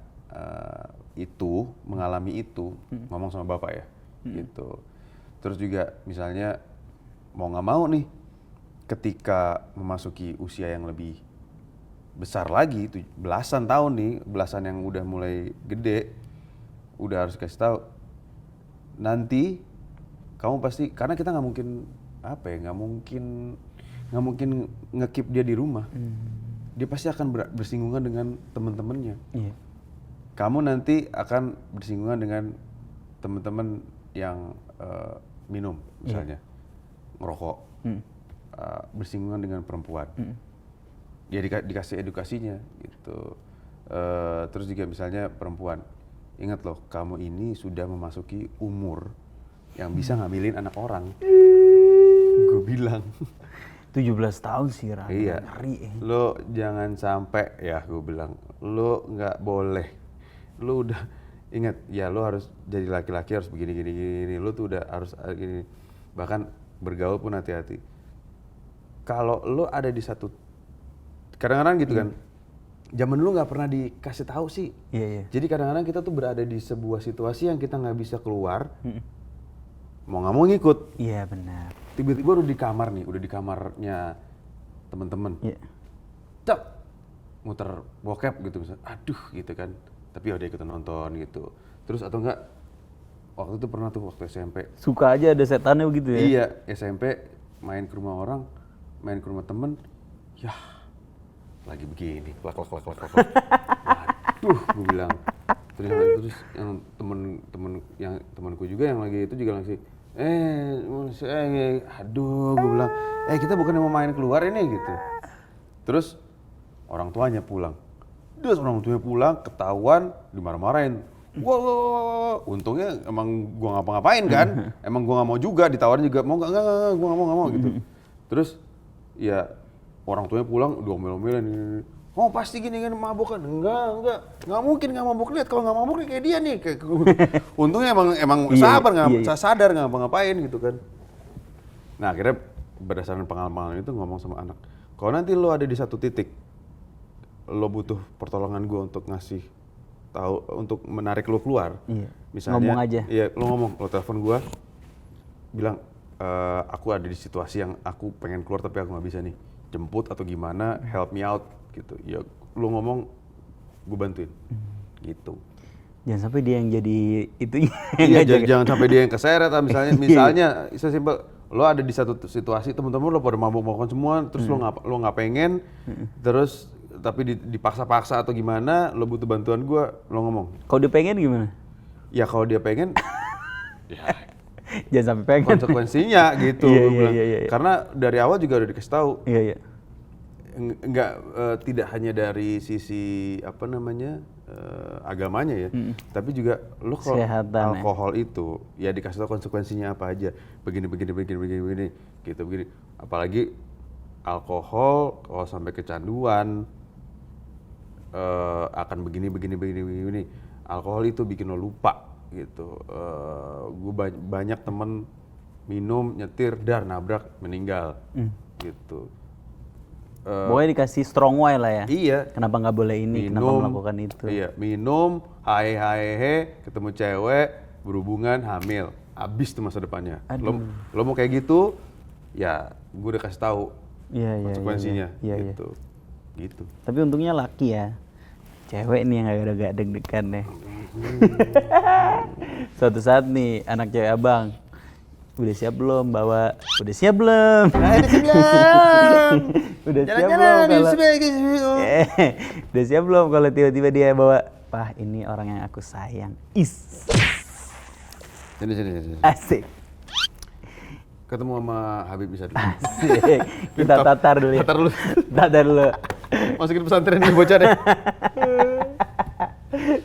mengalami itu, ngomong sama bapak ya gitu. Terus juga misalnya mau nggak mau nih, ketika memasuki usia yang lebih besar lagi, belasan tahun nih, belasan yang udah mulai gede, udah harus kasih tahu. Nanti kamu pasti, karena kita nggak mungkin nge-keep dia di rumah. Dia pasti akan bersinggungan dengan teman-temannya. Iya. Kamu nanti akan bersinggungan dengan teman-teman yang minum misalnya, ngerokok, bersinggungan dengan perempuan. Ya dikasih edukasinya gitu. Terus juga misalnya perempuan, ingat loh, kamu ini sudah memasuki umur yang bisa ngambilin anak orang. Gue bilang 17 tahun sih, Ran. iya, Ngeri. lo jangan sampai ya, gue bilang lo nggak boleh, lo udah ingat ya, lo harus jadi laki-laki, harus begini, lo tuh udah harus gini. Bahkan bergaul pun hati-hati. Kalau lo ada di satu, kadang-kadang gitu kan, zaman dulu nggak pernah dikasih tahu sih. Iya. Jadi kadang-kadang kita tuh berada di sebuah situasi yang kita nggak bisa keluar, mau nggak mau ngikut. Iya, benar. Tiba-tiba udah di kamarnya teman-teman. Iya. Cep, muter bokep gitu misalnya, aduh gitu kan. Tapi ya udah ikutan nonton gitu. Terus atau enggak, waktu itu pernah tuh waktu SMP. Suka aja ada setannya begitu ya? Iya, SMP main ke rumah orang, main ke rumah temen, yah lagi begini, klak. Waduh, gue bilang. Terus yang temanku juga yang lagi itu juga langsung, aduh, gue bilang, kita bukan mau main keluar ini gitu. Terus orang tuanya pulang. Orang tuanya pulang, ketahuan, dimarah-marahin. Wah, untungnya emang gua ngapa-ngapain kan. Emang gua nggak mau juga, ditawarin juga, mau nggak, gua nggak mau gitu. Terus ya orang tuanya pulang, udah omel-omelin. Oh pasti gini kan mabuk kan? Nggak mungkin nggak mabuk, lihat kalau nggak mabuk kayak dia nih. Untungnya emang sabar, nggak sadar nggak ngapa-ngapain gitu kan. Nah akhirnya berdasarkan pengalaman itu ngomong sama anak, kalau nanti lo ada di satu titik, lo butuh pertolongan gue untuk ngasih tahu, untuk menarik lo keluar. Iya. Misalnya, ngomong aja. Iya, lo telepon gue, bilang aku ada di situasi yang aku pengen keluar tapi aku nggak bisa nih, jemput atau gimana, help me out gitu. Ya lo ngomong, gue bantuin, gitu. Jangan sampai dia yang jadi itu. Iya, jangan sampai dia yang keseret. Misalnya sesimpel, lo ada di satu situasi temen-temen lo pada mabuk-mabukan semua, terus lo nggak pengen, terus tapi dipaksa-paksa atau gimana, lo butuh bantuan gue, lo ngomong. Kalau dia pengen gimana? Ya kalau dia pengen, ya Jangan sampai pengen. konsekuensinya gitu. Iya, gua bilang. iya. Karena dari awal juga udah dikasih tahu. Iya. Enggak, tidak hanya dari sisi apa namanya agamanya ya, tapi juga lo kalau Kesehatan, alkohol itu ya dikasih tahu konsekuensinya apa aja, begini gitu begini. Apalagi alkohol kalau sampai kecanduan akan begini. Alkohol itu bikin lo lupa gitu. Gue banyak temen minum, nyetir, nabrak, meninggal gitu. Pokoknya dikasih strong way lah ya. Iya. Kenapa nggak boleh ini? Kenapa melakukan itu? Iya, minum, hae, ketemu cewek, berhubungan, hamil, habis tuh masa depannya. Lo mau kayak gitu, ya gue udah kasih tahu konsekuensinya. Iya. Gitu. Tapi untungnya laki ya. Cewek nih yang agak deg-degan deh. Suatu saat nih anak cewek abang, udah siap belum bawa? Udah siap belum? Udah siap belum kalau udah siap belum kalau tiba-tiba dia bawa, "Pah, ini orang yang aku sayang." Sini. Asik. Ketemu sama Habib bisa dulu. Asik. Kita tatar dulu ya. Tatar dulu. Masukin pesantren nih bocah deh.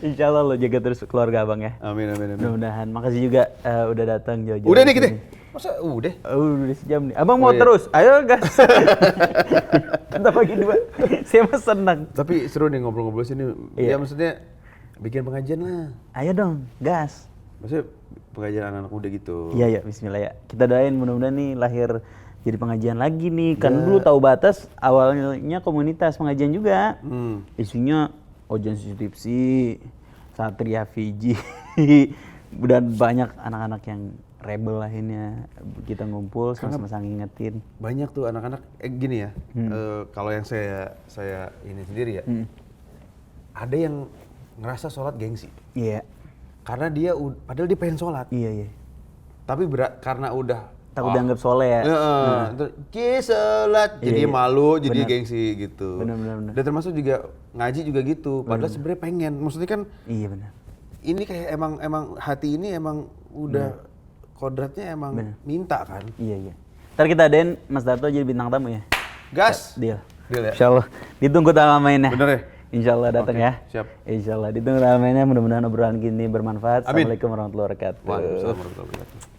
Insya Allah lo jaga terus keluarga abang ya. Amin. Mudah-mudahan. Makasih juga udah datang jauh-jauh. Udah nih kita. Masa udah? Udah sejam nih. Abang mau terus? Ayo gas. Kita bagi 2. Saya mah senang. Tapi seru nih ngobrol-ngobrol sini. Iya. Ya maksudnya bikin pengajian lah. Ayo dong, gas. Maksudnya pengajian anak-anak muda gitu. Iya, bismillah ya. Kita doain mudah-mudahan nih lahir jadi pengajian lagi nih. Kan dulu tahu batas awalnya komunitas pengajian juga. Isunya Ojan Skripsi, Satria Fiji, dan banyak anak-anak yang rebel lainnya. Kita ngumpul sama-sama ngingetin. Banyak tuh anak-anak gini ya. Kalau yang saya ini sendiri ya. Ada yang ngerasa sholat gengsi. Iya. Karena dia padahal dia pengen sholat. Iya. Tapi karena udah Takut dianggap soleh ya. Sholat, jadi malu, jadi gengsi gitu. Benar. Dan termasuk juga ngaji juga gitu. Padahal sebenarnya pengen. Maksudnya kan. Iya benar. Ini kayak emang hati ini emang udah kodratnya emang minta kan. Iya. Ntar kita adain Mas Darto jadi bintang tamu ya. Gas. Deal. Ya? Insya Allah. Ditunggu tanggal mainnya. Bener ya? Insya Allah datang ya. Siap. Insya Allah ditunggu tanggal mainnya. Mudah-mudahan obrolan gini bermanfaat. Amin. Assalamualaikum warahmatullahi wabarakatuh. Waalaikumsalam warahmatullahi wabarakatuh.